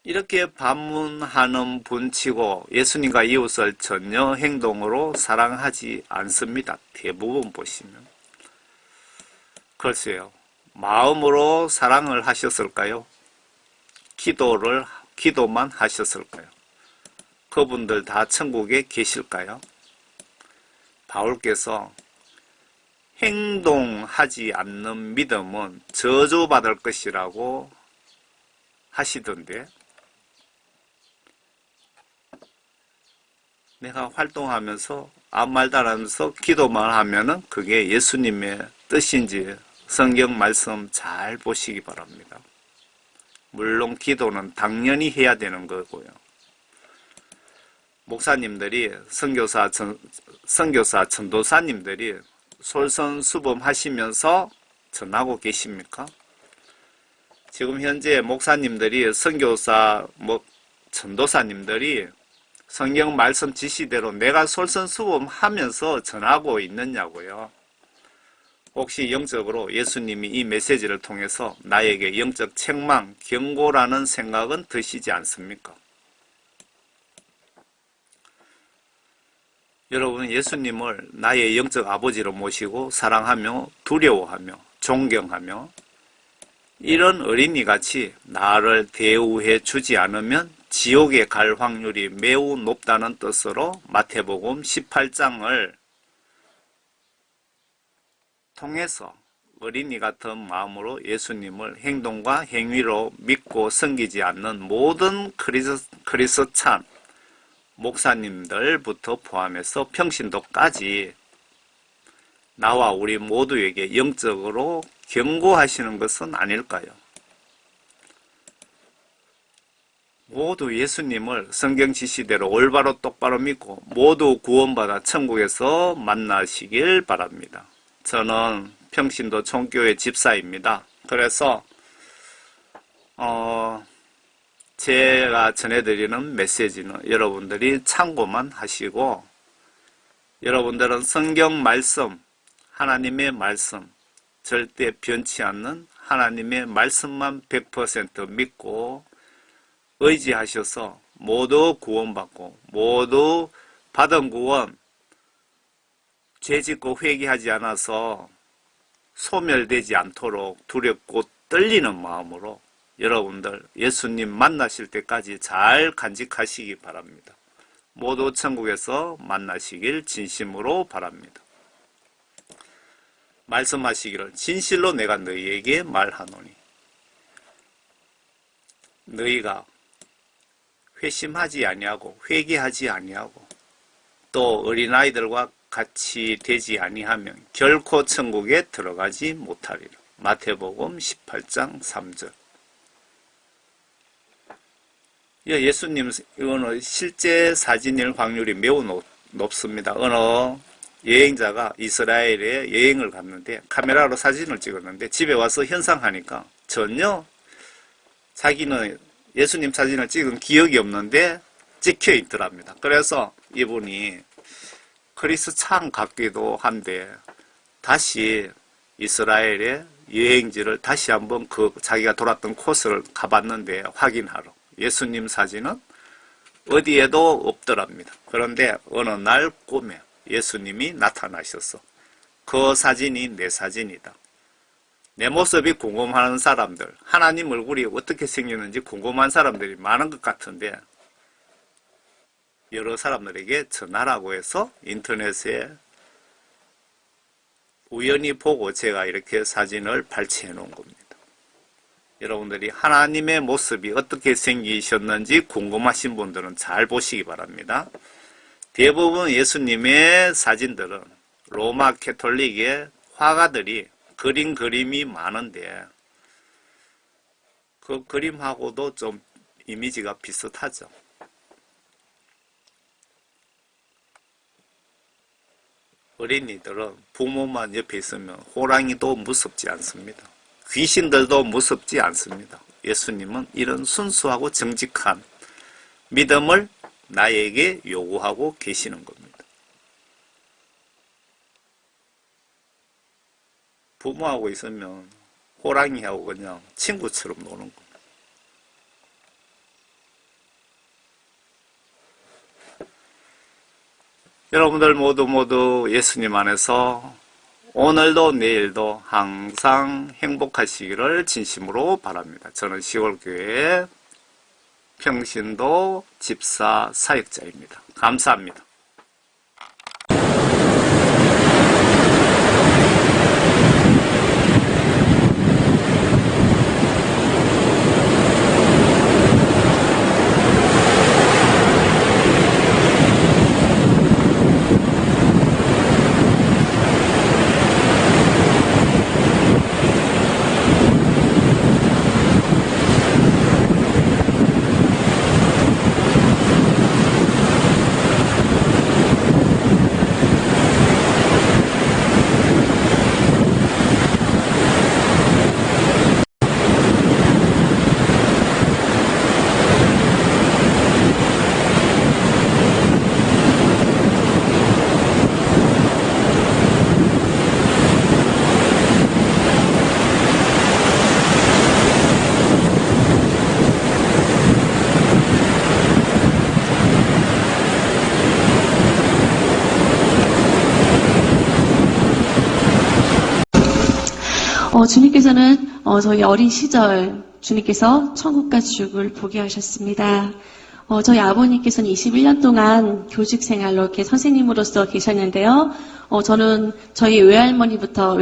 이렇게 반문하는 분치고 예수님과 이웃을 전혀 행동으로 사랑하지 않습니다. 대부분 보시면. 글쎄요. 마음으로 사랑을 하셨을까요? 기도만 하셨을까요? 그분들 다 천국에 계실까요? 바울께서 행동하지 않는 믿음은 저주받을 것이라고 하시던데 내가 활동하면서 아무 말도 안 하면서 기도만 하면은 그게 예수님의 뜻인지 성경 말씀 잘 보시기 바랍니다. 물론 기도는 당연히 해야 되는 거고요. 목사님들이 선교사 전도사님들이 솔선수범하시면서 전하고 계십니까? 지금 현재 목사님들이 선교사 전도사님들이 성경 말씀 지시대로 내가 솔선수범하면서 전하고 있느냐고요. 혹시 영적으로 예수님이 이 메시지를 통해서 나에게 영적 책망, 경고라는 생각은 드시지 않습니까? 여러분, 예수님을 나의 영적 아버지로 모시고 사랑하며 두려워하며 존경하며 이런 어린이같이 나를 대우해 주지 않으면 지옥에 갈 확률이 매우 높다는 뜻으로 마태복음 18장을 통해서 어린이 같은 마음으로 예수님을 행동과 행위로 믿고 섬기지 않는 모든 크리스찬 목사님들부터 포함해서 평신도까지 나와 우리 모두에게 영적으로 경고하시는 것은 아닐까요? 모두 예수님을 성경 지시대로 올바로 똑바로 믿고 모두 구원받아 천국에서 만나시길 바랍니다. 저는 평신도 총교회 집사입니다. 그래서 제가 전해드리는 메시지는 여러분들이 참고만 하시고 여러분들은 성경 말씀, 하나님의 말씀, 절대 변치 않는 하나님의 말씀만 100% 믿고 의지하셔서 모두 구원받고 모두 받은 구원 죄짓고 회개하지 않아서 소멸되지 않도록 두렵고 떨리는 마음으로 여러분들 예수님 만나실 때까지 잘 간직하시기 바랍니다. 모두 천국에서 만나시길 진심으로 바랍니다. 말씀하시기를 진실로 내가 너희에게 말하노니 너희가 회심하지 아니하고 회개하지 아니하고 또 어린아이들과 같이 되지 아니하면 결코 천국에 들어가지 못하리라. 마태복음 18장 3절. 예수님 이거는 실제 사진일 확률이 매우 높습니다. 어느 여행자가 이스라엘에 여행을 갔는데 카메라로 사진을 찍었는데 집에 와서 현상하니까 전혀 자기는 예수님 사진을 찍은 기억이 없는데 찍혀 있더랍니다. 그래서 이분이 크리스찬 같기도 한데 다시 이스라엘의 여행지를 다시 한번 자기가 돌았던 코스를 가봤는데 확인하러 예수님 사진은 어디에도 없더랍니다. 그런데 어느 날 꿈에 예수님이 나타나셔서 그 사진이 내 사진이다. 내 모습이 궁금한 사람들, 하나님 얼굴이 어떻게 생겼는지 궁금한 사람들이 많은 것 같은데 여러 사람들에게 전하라고 해서 인터넷에 우연히 보고 제가 이렇게 사진을 발췌해 놓은 겁니다. 여러분들이 하나님의 모습이 어떻게 생기셨는지 궁금하신 분들은 잘 보시기 바랍니다. 대부분 예수님의 사진들은 로마 캐톨릭의 화가들이 그린 그림이 많은데 그 그림하고도 좀 이미지가 비슷하죠. 어린이들은 부모만 옆에 있으면 호랑이도 무섭지 않습니다. 귀신들도 무섭지 않습니다. 예수님은 이런 순수하고 정직한 믿음을 나에게 요구하고 계시는 겁니다. 부모하고 있으면 호랑이하고 그냥 친구처럼 노는 겁니다. 여러분들 모두 예수님 안에서 오늘도 내일도 항상 행복하시기를 진심으로 바랍니다. 저는 시골교회 평신도 집사 사역자입니다. 감사합니다.
주님께서는 저희 어린 시절 주님께서 천국과 지옥을 보게 하셨습니다. 저희 아버님께서는 21년 동안 교직 생활로 이렇게 선생님으로서 계셨는데요. 저는 저희 외할머니부터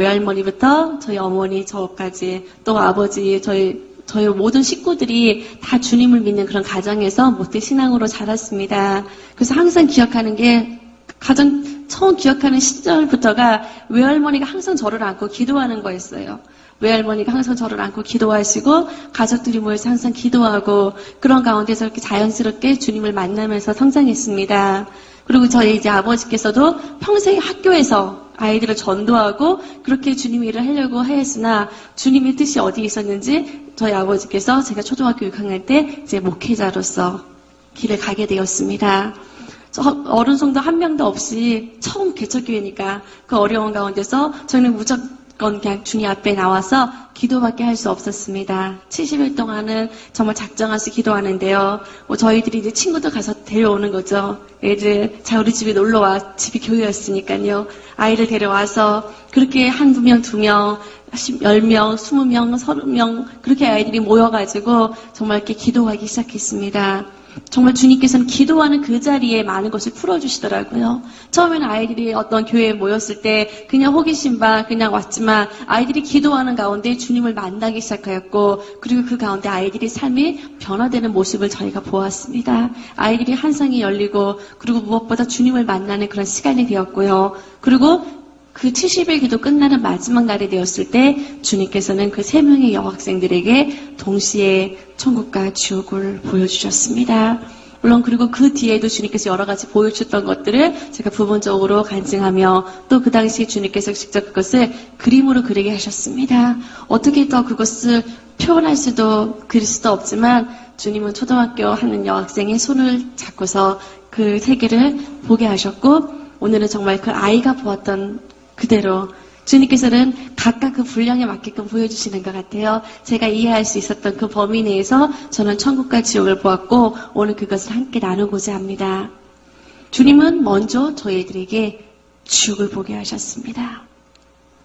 저희 어머니, 저까지 또 아버지, 저희 모든 식구들이 다 주님을 믿는 그런 가정에서 모태 신앙으로 자랐습니다. 그래서 항상 기억하는 게 가장 처음 기억하는 시절부터가 외할머니가 항상 저를 안고 기도하는 거였어요. 외할머니가 항상 저를 안고 기도하시고 가족들이 모여서 항상 기도하고 그런 가운데서 이렇게 자연스럽게 주님을 만나면서 성장했습니다. 그리고 저희 이제 아버지께서도 평생 학교에서 아이들을 전도하고 그렇게 주님 일을 하려고 하였으나 주님의 뜻이 어디에 있었는지 저희 아버지께서 제가 초등학교 6학년 때 이제 목회자로서 길을 가게 되었습니다. 어른 성도 한 명도 없이 처음 개척교회니까 그 어려운 가운데서 저희는 무조건 그냥 주님 앞에 나와서 기도밖에 할 수 없었습니다. 70일 동안은 정말 작정하시 기도하는데요. 저희들이 이제 친구들 가서 데려오는 거죠. 애들, 자, 우리 집에 놀러와. 집이 교회였으니까요. 아이를 데려와서 그렇게 한두 명, 2명, 10명, 20명, 30명, 그렇게 아이들이 모여가지고 정말 이렇게 기도하기 시작했습니다. 정말 주님께서는 기도하는 그 자리에 많은 것을 풀어주시더라고요. 처음에는 아이들이 어떤 교회에 모였을 때 그냥 호기심 반 그냥 왔지만 아이들이 기도하는 가운데 주님을 만나기 시작하였고 그리고 그 가운데 아이들의 삶이 변화되는 모습을 저희가 보았습니다. 아이들이 한상이 열리고 그리고 무엇보다 주님을 만나는 그런 시간이 되었고요. 그리고 그 70일 기도 끝나는 마지막 날이 되었을 때 주님께서는 그 3명의 여학생들에게 동시에 천국과 지옥을 보여주셨습니다. 물론 그리고 그 뒤에도 주님께서 여러 가지 보여주셨던 것들을 제가 부분적으로 간증하며 또 그 당시 주님께서 직접 그것을 그림으로 그리게 하셨습니다. 어떻게 더 그것을 표현할 수도 그릴 수도 없지만 주님은 초등학교 하는 여학생의 손을 잡고서 그 세계를 보게 하셨고 오늘은 정말 그 아이가 보았던 그대로 주님께서는 각각 그 분량에 맞게끔 보여주시는 것 같아요. 제가 이해할 수 있었던 그 범위 내에서 저는 천국과 지옥을 보았고 오늘 그것을 함께 나누고자 합니다. 주님은 먼저 저희들에게 지옥을 보게 하셨습니다.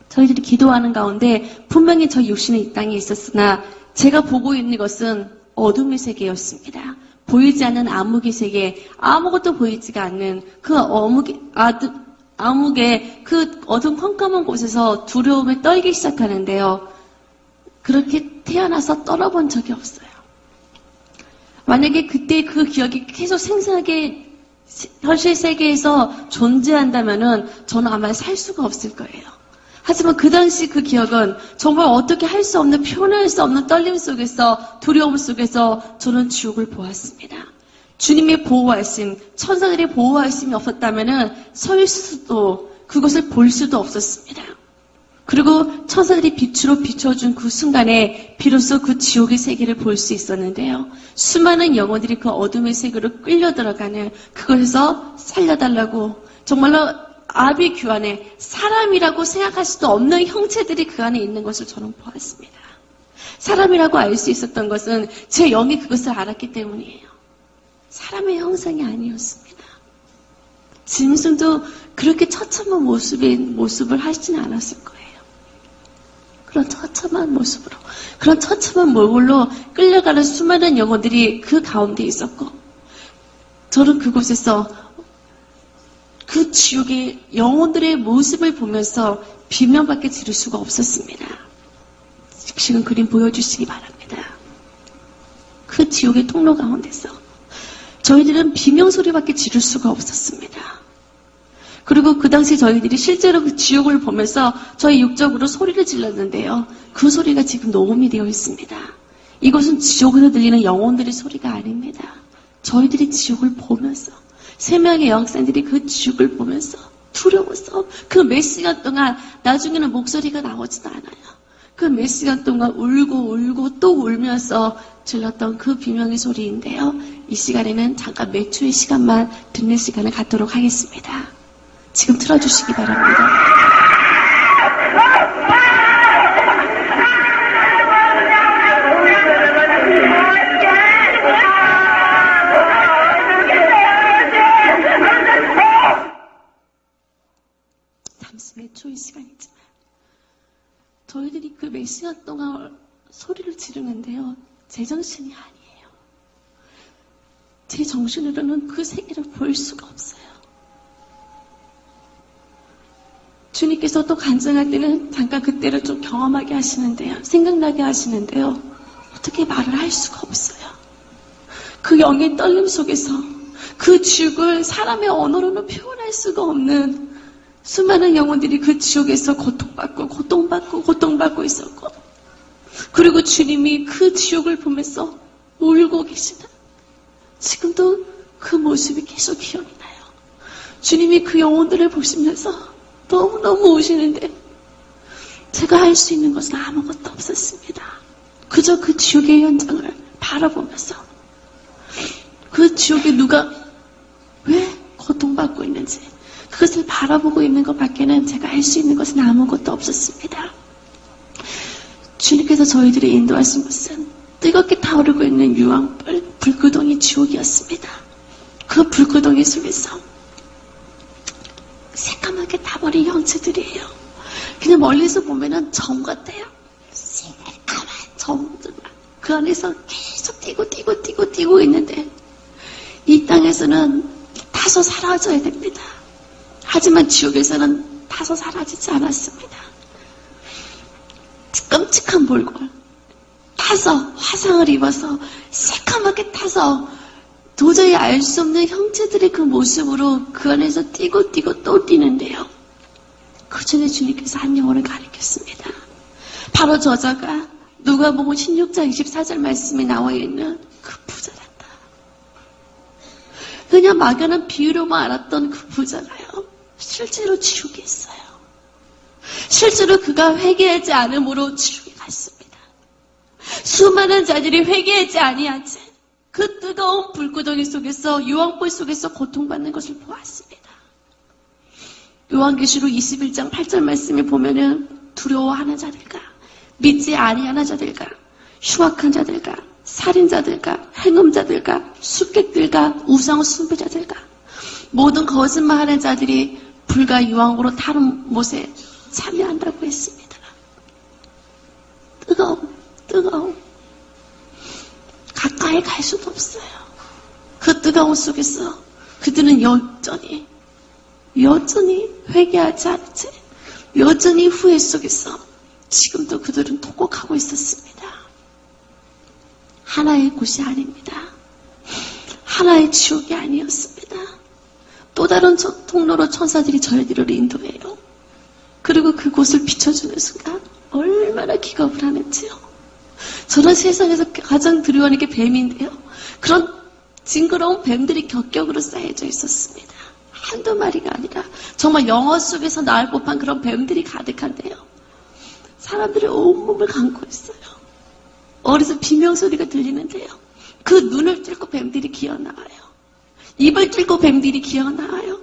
저희들이 기도하는 가운데 분명히 저 육신은 이 땅에 있었으나 제가 보고 있는 것은 어둠의 세계였습니다. 보이지 않는 암흑의 세계, 아무것도 보이지가 않는 그 암흑의 그 어둠 컴컴한 곳에서 두려움에 떨기 시작하는데요. 그렇게 태어나서 떨어본 적이 없어요. 만약에 그때 그 기억이 계속 생생하게 현실 세계에서 존재한다면은 저는 아마 살 수가 없을 거예요. 하지만 그 당시 그 기억은 정말 어떻게 할 수 없는, 표현할 수 없는 떨림 속에서, 두려움 속에서 저는 지옥을 보았습니다. 주님의 보호하심, 천사들의 보호하심이 없었다면은 설 수도, 그것을 볼 수도 없었습니다. 그리고 천사들이 빛으로 비춰준 그 순간에 비로소 그 지옥의 세계를 볼 수 있었는데요. 수많은 영혼들이 그 어둠의 세계로 끌려 들어가는 그것에서 살려달라고 정말로 아비 규안에 사람이라고 생각할 수도 없는 형체들이 그 안에 있는 것을 저는 보았습니다. 사람이라고 알 수 있었던 것은 제 영이 그것을 알았기 때문이에요. 사람의 형상이 아니었습니다. 짐승도 그렇게 처참한 모습을 하시진 않았을 거예요. 그런 처참한 모습으로, 그런 처참한 몰골로 끌려가는 수많은 영혼들이 그 가운데 있었고, 저는 그곳에서 그 지옥의 영혼들의 모습을 보면서 비명밖에 지를 수가 없었습니다. 지금 그림 보여주시기 바랍니다. 그 지옥의 통로 가운데서 저희들은 비명소리밖에 지를 수가 없었습니다. 그리고 그 당시 저희들이 실제로 그 지옥을 보면서 저희 육적으로 소리를 질렀는데요. 그 소리가 지금 녹음이 되어 있습니다. 이것은 지옥에서 들리는 영혼들의 소리가 아닙니다. 저희들이 지옥을 보면서 3명의 여학생들이 그 지옥을 보면서 두려워서 그 몇 시간 동안 나중에는 목소리가 나오지도 않아요. 그 몇 시간 동안 울고 또 울면서 질렀던 그 비명의 소리인데요. 이 시간에는 잠깐 몇 초의 시간만 듣는 시간을 갖도록 하겠습니다. 지금 틀어주시기 바랍니다. 잠시 몇 초의 시간이지만 저희들이 그 몇 시간 동안 소리를 지르는데요. 제정신이 아니에요. 제 정신으로는 그 세계를 볼 수가 없어요. 주님께서 또 간증할 때는 잠깐 그때를 좀 경험하게 하시는데요. 생각나게 하시는데요. 어떻게 말을 할 수가 없어요. 그 영의 떨림 속에서 그 지옥을 사람의 언어로는 표현할 수가 없는 수많은 영혼들이 그 지옥에서 고통받고 있었고, 그리고 주님이 그 지옥을 보면서 울고 계시다. 지금도 그 모습이 계속 기억이 나요. 주님이 그 영혼들을 보시면서 너무너무 우시는데 제가 할 수 있는 것은 아무것도 없었습니다. 그저 그 지옥의 현장을 바라보면서 그 지옥에 누가 왜 고통받고 있는지 그것을 바라보고 있는 것밖에는 제가 할 수 있는 것은 아무것도 없었습니다. 주님께서 저희들을 인도하신 것은 뜨겁게 타오르고 있는 유황불, 불구덩이 지옥이었습니다. 그 불구덩이 속에서 새까맣게 타버린 형체들이에요. 그냥 멀리서 보면은 점 같아요. 새까만 점들만. 그 안에서 계속 뛰고 있는데 이 땅에서는 타서 사라져야 됩니다. 하지만 지옥에서는 타서 사라지지 않았습니다. 끔찍한 몰골. 타서 화상을 입어서 새까맣게 타서 도저히 알 수 없는 형체들의 그 모습으로 그 안에서 뛰고 또 뛰는데요. 그 전에 주님께서 한 영혼을 가리켰습니다. 바로 저자가 누가복음 16장 24절 말씀에 나와 있는 그 부자란다. 그냥 막연한 비유로만 알았던 그 부자가요. 실제로 지옥에 있어요. 실제로 그가 회개하지 않음으로 지옥에 갔습니다. 수많은 자들이 회개하지 아니한 채 그 뜨거운 불구덩이 속에서 유황불 속에서 고통받는 것을 보았습니다. 요한계시록 21장 8절 말씀에 보면은 두려워하는 자들과 믿지 아니하는 자들과 흉악한 자들과 살인자들과 행음자들과 숙객들과 우상 숭배자들과 모든 거짓말하는 자들이 불과 유황으로 타는 못에 참여한다고 했습니다. 뜨거움. 가까이 갈 수도 없어요. 그 뜨거움 속에서 그들은 여전히 회개하지 않은 채 여전히 후회 속에서 지금도 그들은 통곡하고 있었습니다. 하나의 곳이 아닙니다. 하나의 지옥이 아니었습니다. 또 다른 통로로 천사들이 저희들을 인도해요. 그리고 그곳을 비춰주는 순간 얼마나 기겁을 하는지요. 저는 세상에서 가장 두려워하는 게 뱀인데요. 그런 징그러운 뱀들이 격격으로 쌓여져 있었습니다. 한두 마리가 아니라 정말 영화 속에서 나올 법한 그런 뱀들이 가득한데요. 사람들이 온몸을 감고 있어요. 어디서 비명소리가 들리는데요. 그 눈을 뚫고 뱀들이 기어나와요. 입을 뚫고 뱀들이 기어나와요.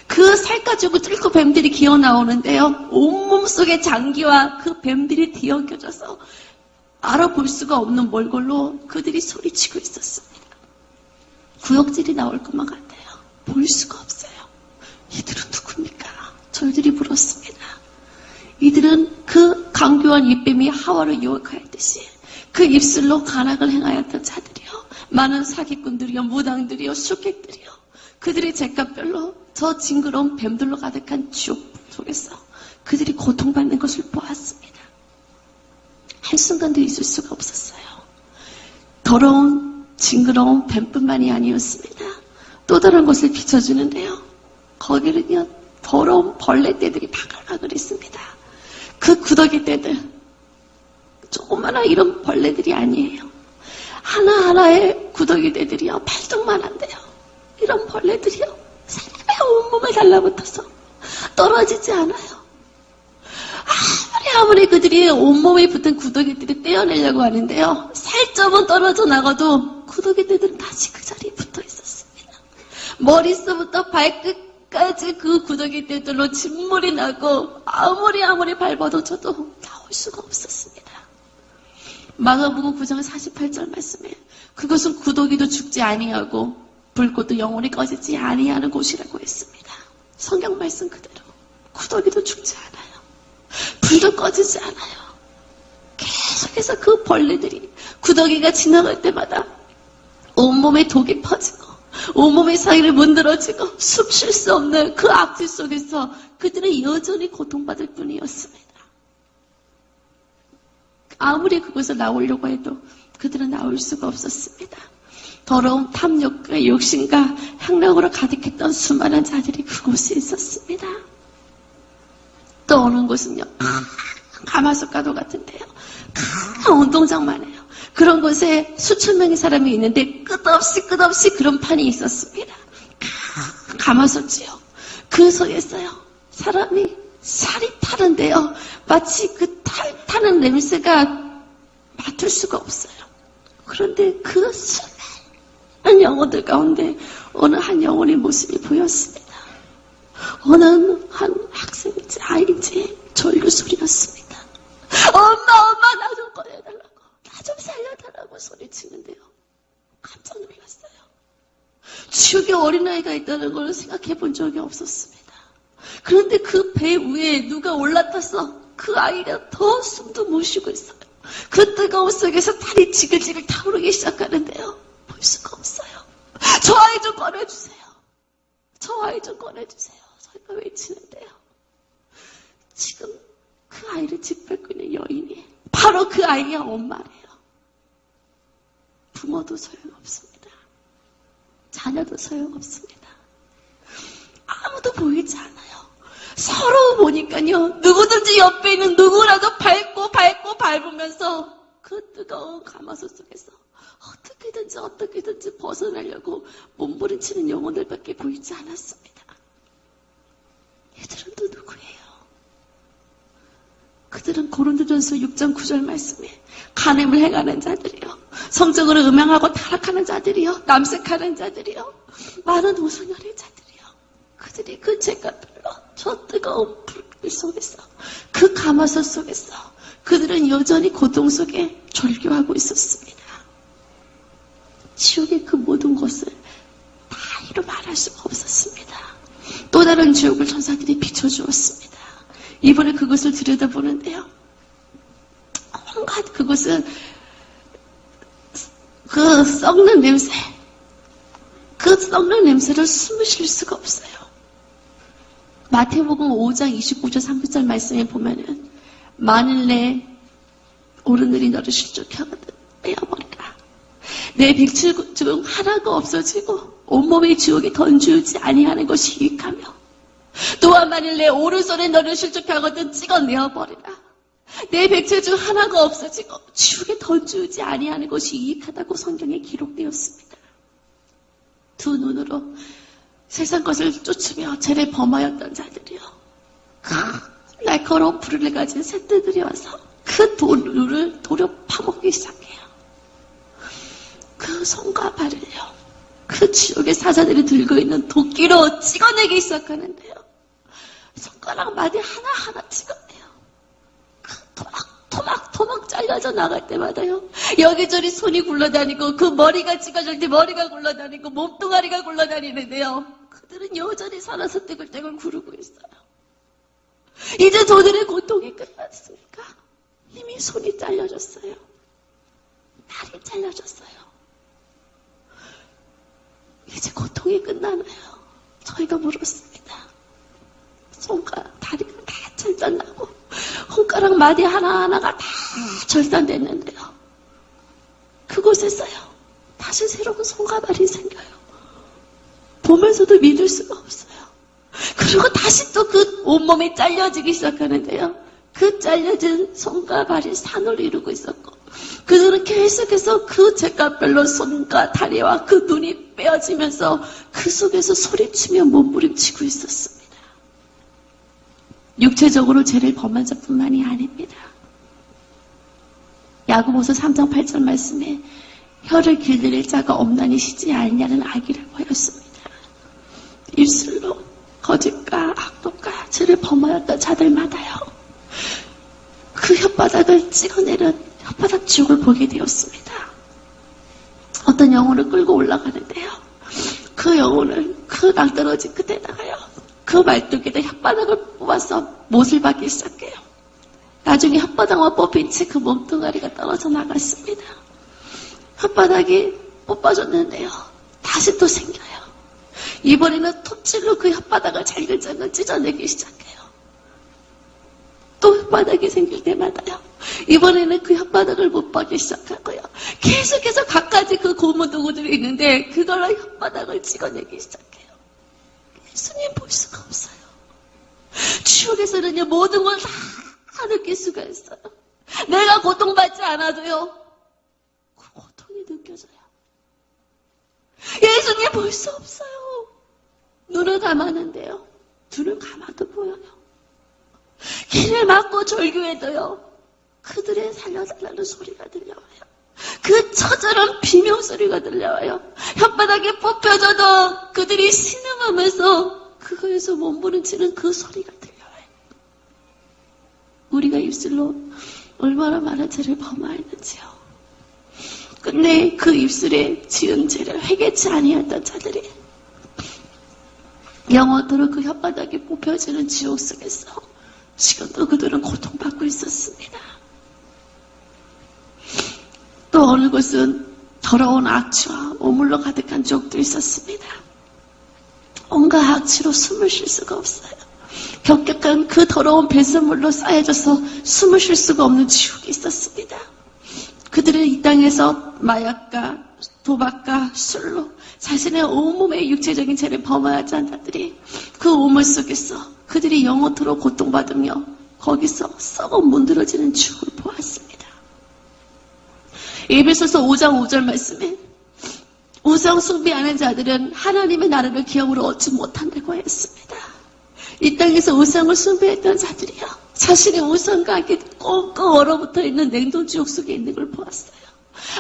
그 살 가지고 뚫고 뱀들이 기어나오는데요. 온몸 속에 장기와 그 뱀들이 뒤엉켜져서 알아볼 수가 없는 몰골로 그들이 소리치고 있었습니다. 구역질이 나올 것만 같아요. 볼 수가 없어요. 이들은 누굽니까? 저희들이 물었습니다. 이들은 그 강교한 입뱀이 하와를 유혹하였듯이 그 입술로 간악을 행하였던 자들이요. 많은 사기꾼들이요, 무당들이요, 숙객들이요. 그들의 잿값별로 저 징그러운 뱀들로 가득한 지옥 속에서 그들이 고통받는 것을 보았습니다. 한순간도 있을 수가 없었어요. 더러운 징그러운 뱀뿐만이 아니었습니다. 또 다른 곳을 비춰주는데요. 거기는요, 더러운 벌레떼들이 바글바글 있습니다. 그 구더기 떼들, 조그마한 이런 벌레들이 아니에요. 하나하나의 구더기 떼들이요, 발등만한데요. 이런 벌레들이요, 사람의 온몸을 달라붙어서 떨어지지 않아요. 아무리 그들이 온몸에 붙은 구더기들이 떼어내려고 하는데요. 살점은 떨어져 나가도 구더기들은 다시 그 자리에 붙어 있었습니다. 머릿속부터 발끝까지 그 구더기들로 진물이 나고 아무리 밟아도 저도 나올 수가 없었습니다. 마가복음 9장 48절 말씀에 그것은 구더기도 죽지 아니하고 불꽃도 영원히 꺼지지 아니하는 곳이라고 했습니다. 성경 말씀 그대로 구더기도 죽지 않아요. 불도 꺼지지 않아요. 계속해서 그 벌레들이 구더기가 지나갈 때마다 온몸에 독이 퍼지고 온몸의 사이를 문드러지고 숨 쉴 수 없는 그 악취 속에서 그들은 여전히 고통받을 뿐이었습니다. 아무리 그곳을 나오려고 해도 그들은 나올 수가 없었습니다. 더러운 탐욕과 욕심과 향락으로 가득했던 수많은 자들이 그곳에 있었습니다. 또 어느 곳은요, 가마솥가도 같은데요. 큰 운동장만 해요. 그런 곳에 수천 명의 사람이 있는데 끝없이 그런 판이 있었습니다. 가마솥이요. 그 속에서요, 사람이 살이 타는데요. 마치 그 타는 냄새가 맡을 수가 없어요. 그런데 그 수많은 영혼들 가운데 어느 한 영혼의 모습이 보였습니다. 어느 한 학생인지 아이인지 졸려 소리였습니다. 엄마 나 좀 꺼내달라고, 나 좀 살려달라고 소리치는데요. 깜짝 놀랐어요. 지옥에 어린아이가 있다는 걸 생각해 본 적이 없었습니다. 그런데 그 배 위에 누가 올라타서 그 아이가 더 숨도 못 쉬고 있어요. 그 뜨거운 속에서 탈이 지글지글 타오르기 시작하는데요. 볼 수가 없어요. 저 아이 좀 꺼내주세요. 저 아이 좀 꺼내주세요. 저희가 외치는데요. 지금 그 아이를 짓밟고 있는 여인이 바로 그 아이의 엄마래요. 부모도 소용없습니다. 자녀도 소용없습니다. 아무도 보이지 않아요. 서로 보니까요, 누구든지 옆에 있는 누구라도 밟으면서 그 뜨거운 가마솥 속에서 어떻게든지 벗어나려고 몸부림치는 영혼들밖에 보이지 않았습니다. 이들은 또 누구예요? 그들은 고린도전서 6장 9절 말씀에 간음을 행하는 자들이요, 성적으로 음행하고 타락하는 자들이요, 남색하는 자들이요, 많은 우상하는 자들이요. 그들이 그 죄값별로 저 뜨거운 불 속에서, 그 가마솥 속에서 그들은 여전히 고통 속에 절규하고 있었습니다. 지옥의 그 모든 것을 다 이루 말할 수가 없었습니다. 또 다른 지옥을 천사들이 비춰주었습니다. 이번에 그것을 들여다보는데요, 온갖 그것은 그 썩는 냄새를 숨을 쉴 수가 없어요. 마태복음 5장 29절 30절 말씀에 보면은 만일 내 오르늘이 너를 실족하거든 빼어버리라. 내 백칠 중 하나가 없어지고 온몸의 지옥에 던지지 아니하는 것이 유익하며, 또한 만일 내 오른손에 너를 실족하거든 찍어내어버리라. 내 백칠 중 하나가 없어지고 지옥에 던지지 아니하는 것이 유익하다고 성경에 기록되었습니다. 두 눈으로 세상 것을 쫓으며 죄를 범하였던 자들이요, 날카로운 불을 가진 새떼들이 와서 그 돌을 도려 파먹기 시작해요. 그 손과 발을요, 그 지옥의 사자들이 들고 있는 도끼로 찍어내기 시작하는데요, 손가락 마디 하나하나 찍어내요. 그 토막 잘려져 나갈 때마다요, 여기저기 손이 굴러다니고 그 머리가 찍어질 때 머리가 굴러다니고 몸뚱아리가 굴러다니는데요, 그들은 여전히 살아서 떼굴떼굴 구르고 있어요. 이제 저들의 고통이 끝났으니까 이미 손이 잘려졌어요. 다리 잘려졌어요. 이제 고통이 끝나나요? 저희가 물었습니다. 손과 다리가 다 절단나고 손가락 마디 하나하나가 다 절단됐는데요, 그곳에서요 다시 새로운 손과 발이 생겨요. 보면서도 믿을 수가 없어요. 그리고 다시 또 그 온몸이 잘려지기 시작하는데요, 그 잘려진 손과 발이 산을 이루고 있었고, 그들은 계속해서 그 죄값별로 손과 다리와 그 눈이 빼어지면서 그 속에서 소리치며 몸부림치고 있었습니다. 육체적으로 죄를 범한 자뿐만이 아닙니다. 야고보서 3장 8절 말씀에 혀를 길들일 자가 없나니 쉬지 않냐는 악이라고 하였습니다. 입술로 거짓과 악독과 죄를 범하였던 자들마다요, 그 혓바닥을 찍어내는 혓바닥 지옥을 보게 되었습니다. 어떤 영혼을 끌고 올라가는데요, 그 영혼을 그 낭떠러지 끝에다가요, 그 말뚝에다 혓바닥을 뽑아서 못을 박기 시작해요. 나중에 혓바닥만 뽑힌 채 그 몸뚱아리가 떨어져 나갔습니다. 혓바닥이 뽑아졌는데요. 다시 또 생겨요. 이번에는 톱질로 그 혓바닥을 잘글잘글 찢어내기 시작해요. 또 혓바닥이 생길 때마다요. 이번에는 그 혓바닥을 못 보기 시작하고요. 계속해서 갖가지 그 고무도구들이 있는데 그걸로 혓바닥을 찍어내기 시작해요. 예수님 볼 수가 없어요. 지옥에서는요, 모든 걸 다 느낄 수가 있어요. 내가 고통받지 않아도요, 그 고통이 느껴져요. 예수님 볼 수 없어요. 눈을 감았는데요, 눈을 감아도 보여요. 길을 막고 절규해도요, 그들의 살려달라는 소리가 들려와요. 그 처절한 비명소리가 들려와요. 혓바닥에 뽑혀져도 그들이 신음하면서 그거에서 몸부림치는 그 소리가 들려와요. 우리가 입술로 얼마나 많은 죄를 범하였는지요. 근데 그 입술에 지은 죄를 회개치 아니했던 자들이 영원토록 그 혓바닥에 뽑혀지는 지옥 속에서 지금도 그들은 고통받고 있었습니다. 또 어느 곳은 더러운 악취와 오물로 가득한 지옥도 있었습니다. 온갖 악취로 숨을 쉴 수가 없어요. 격격한 그 더러운 배설물로 쌓여져서 숨을 쉴 수가 없는 지옥이 있었습니다. 그들은 이 땅에서 마약과 도박과 술로 자신의 온몸의 육체적인 죄를 범하지 않은 자들이 그 오물 속에서 그들이 영원토록 고통받으며 거기서 썩어 문드러지는 지옥을 보았습니다. 에베소서 5장 5절 말씀에 우상 숭배하는 자들은 하나님의 나라를 기업으로 얻지 못한다고 했습니다. 이 땅에서 우상을 숭배했던 자들이요, 자신의 우상과 함께 꽁꽁 얼어붙어 있는 냉동지옥 속에 있는 걸 보았어요.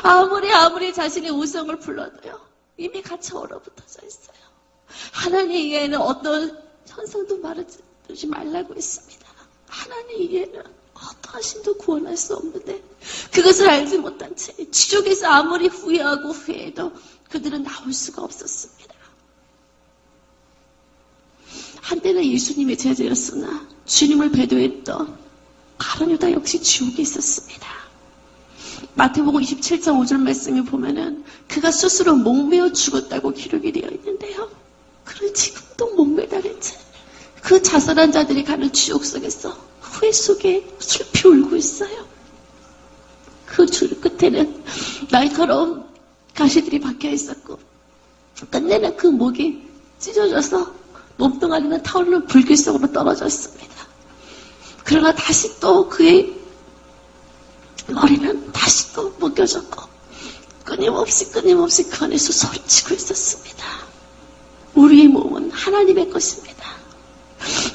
아무리 자신의 우상을 불러도요, 이미 같이 얼어붙어져 있어요. 하나님 이외에는 어떤 현상도 말하지 말라고 했습니다. 하나님 이외에는 어떠한 신도 구원할 수 없는데 그것을 알지 못한 채 지옥에서 아무리 후회하고 후회해도 그들은 나올 수가 없었습니다. 한때는 예수님의 제자였으나 주님을 배도했던 가룟 유다 역시 지옥에 있었습니다. 마태복음 27장 5절 말씀에 보면은 그가 스스로 목매어 죽었다고 기록이 되어 있는데요. 그는 지금도 목매달린 채 그 자살한 자들이 가는 지옥 속에서 후회 속에 슬피 울고 있어요. 그 줄 끝에는 날카로운 가시들이 박혀 있었고 끝내는 그 목이 찢어져서 몸뚱아리는 타오르는 불길 속으로 떨어졌습니다. 그러나 다시 또 그의 머리는 다시 또 묶여졌고 끊임없이 그 안에서 소리치고 있었습니다. 우리의 몸은 하나님의 것입니다.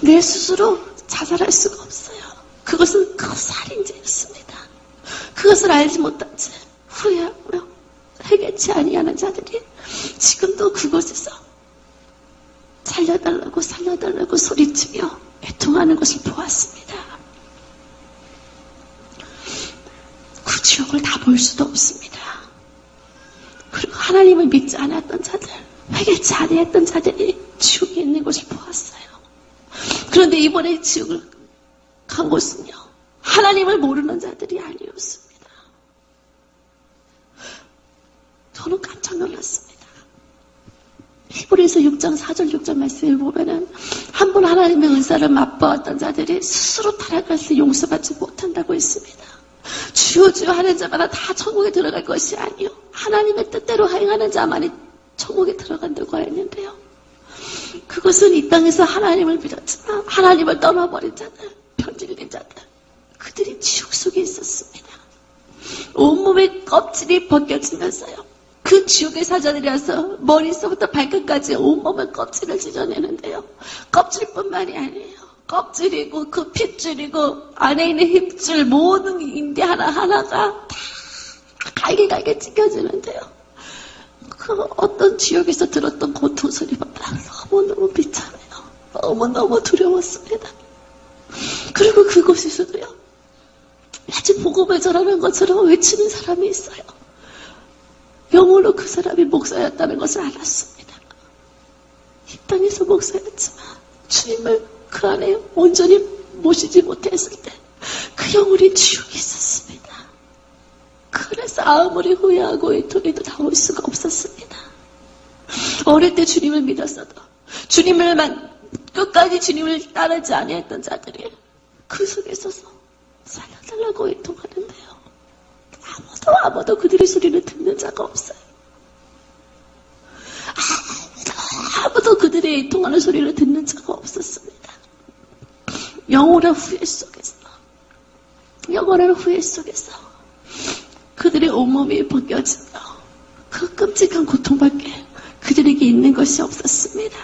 내 스스로 자살할 수가 없어요. 그것은 그 살인죄였습니다. 그것을 알지 못한 채 후회하고요, 회개치 아니하는 자들이 지금도 그곳에서 살려달라고 소리치며 애통하는 것을 보았습니다. 그 지옥을 다 볼 수도 없습니다. 그리고 하나님을 믿지 않았던 자들, 회개치 아니했던 자들이 지옥에 있는 것을 보았어요. 그런데 이번에 지옥을 간 곳은요, 하나님을 모르는 자들이 아니었습니다. 저는 깜짝 놀랐습니다. 히브리서 6장 4절 6절 말씀을 보면은 한 번 하나님의 은사를 맛보았던 자들이 스스로 타락할 때 용서받지 못한다고 했습니다. 주여 주여 하는 자마다 다 천국에 들어갈 것이 아니요, 하나님의 뜻대로 행하는 자만이 천국에 들어간다고 했는데요. 그것은 이 땅에서 하나님을 믿었지만 하나님을 떠나버린 자들, 편질린 자들, 그들이 지옥 속에 있었습니다. 온몸의 껍질이 벗겨지면서요, 그 지옥의 사자들이라서 머리서부터 발끝까지 온몸의 껍질을 찢어내는데요, 껍질뿐만이 아니에요. 껍질이고 그 핏줄이고 안에 있는 힘줄 모든 인대 하나하나가 다 갈게 찢겨지는데요. 그 어떤 지옥에서 들었던 고통 소리보다 너무너무 비참해요. 너무너무 두려웠습니다. 그리고 그곳에서도요, 마치 복음을 전하는 것처럼 외치는 사람이 있어요. 영으로 그 사람이 목사였다는 것을 알았습니다. 이 땅에서 목사였지만 주님을 그 안에 온전히 모시지 못했을 때 그 그 영혼이 지옥에 있었습니다. 그래서 아무리 후회하고 애통해도 나올 수가 없었습니다. 어릴 때 주님을 믿었어도 주님을만 끝까지 주님을 따르지 아니했던 자들이 그 속에 서서 살려달라고 애통하는데요. 아무도 그들의 소리를 듣는 자가 없어요. 아무도 그들의 애통하는 소리를 듣는 자가 없었습니다. 영원한 후회 속에서 그들의 온몸이 벗겨지며 그 끔찍한 고통밖에 그들에게 있는 것이 없었습니다.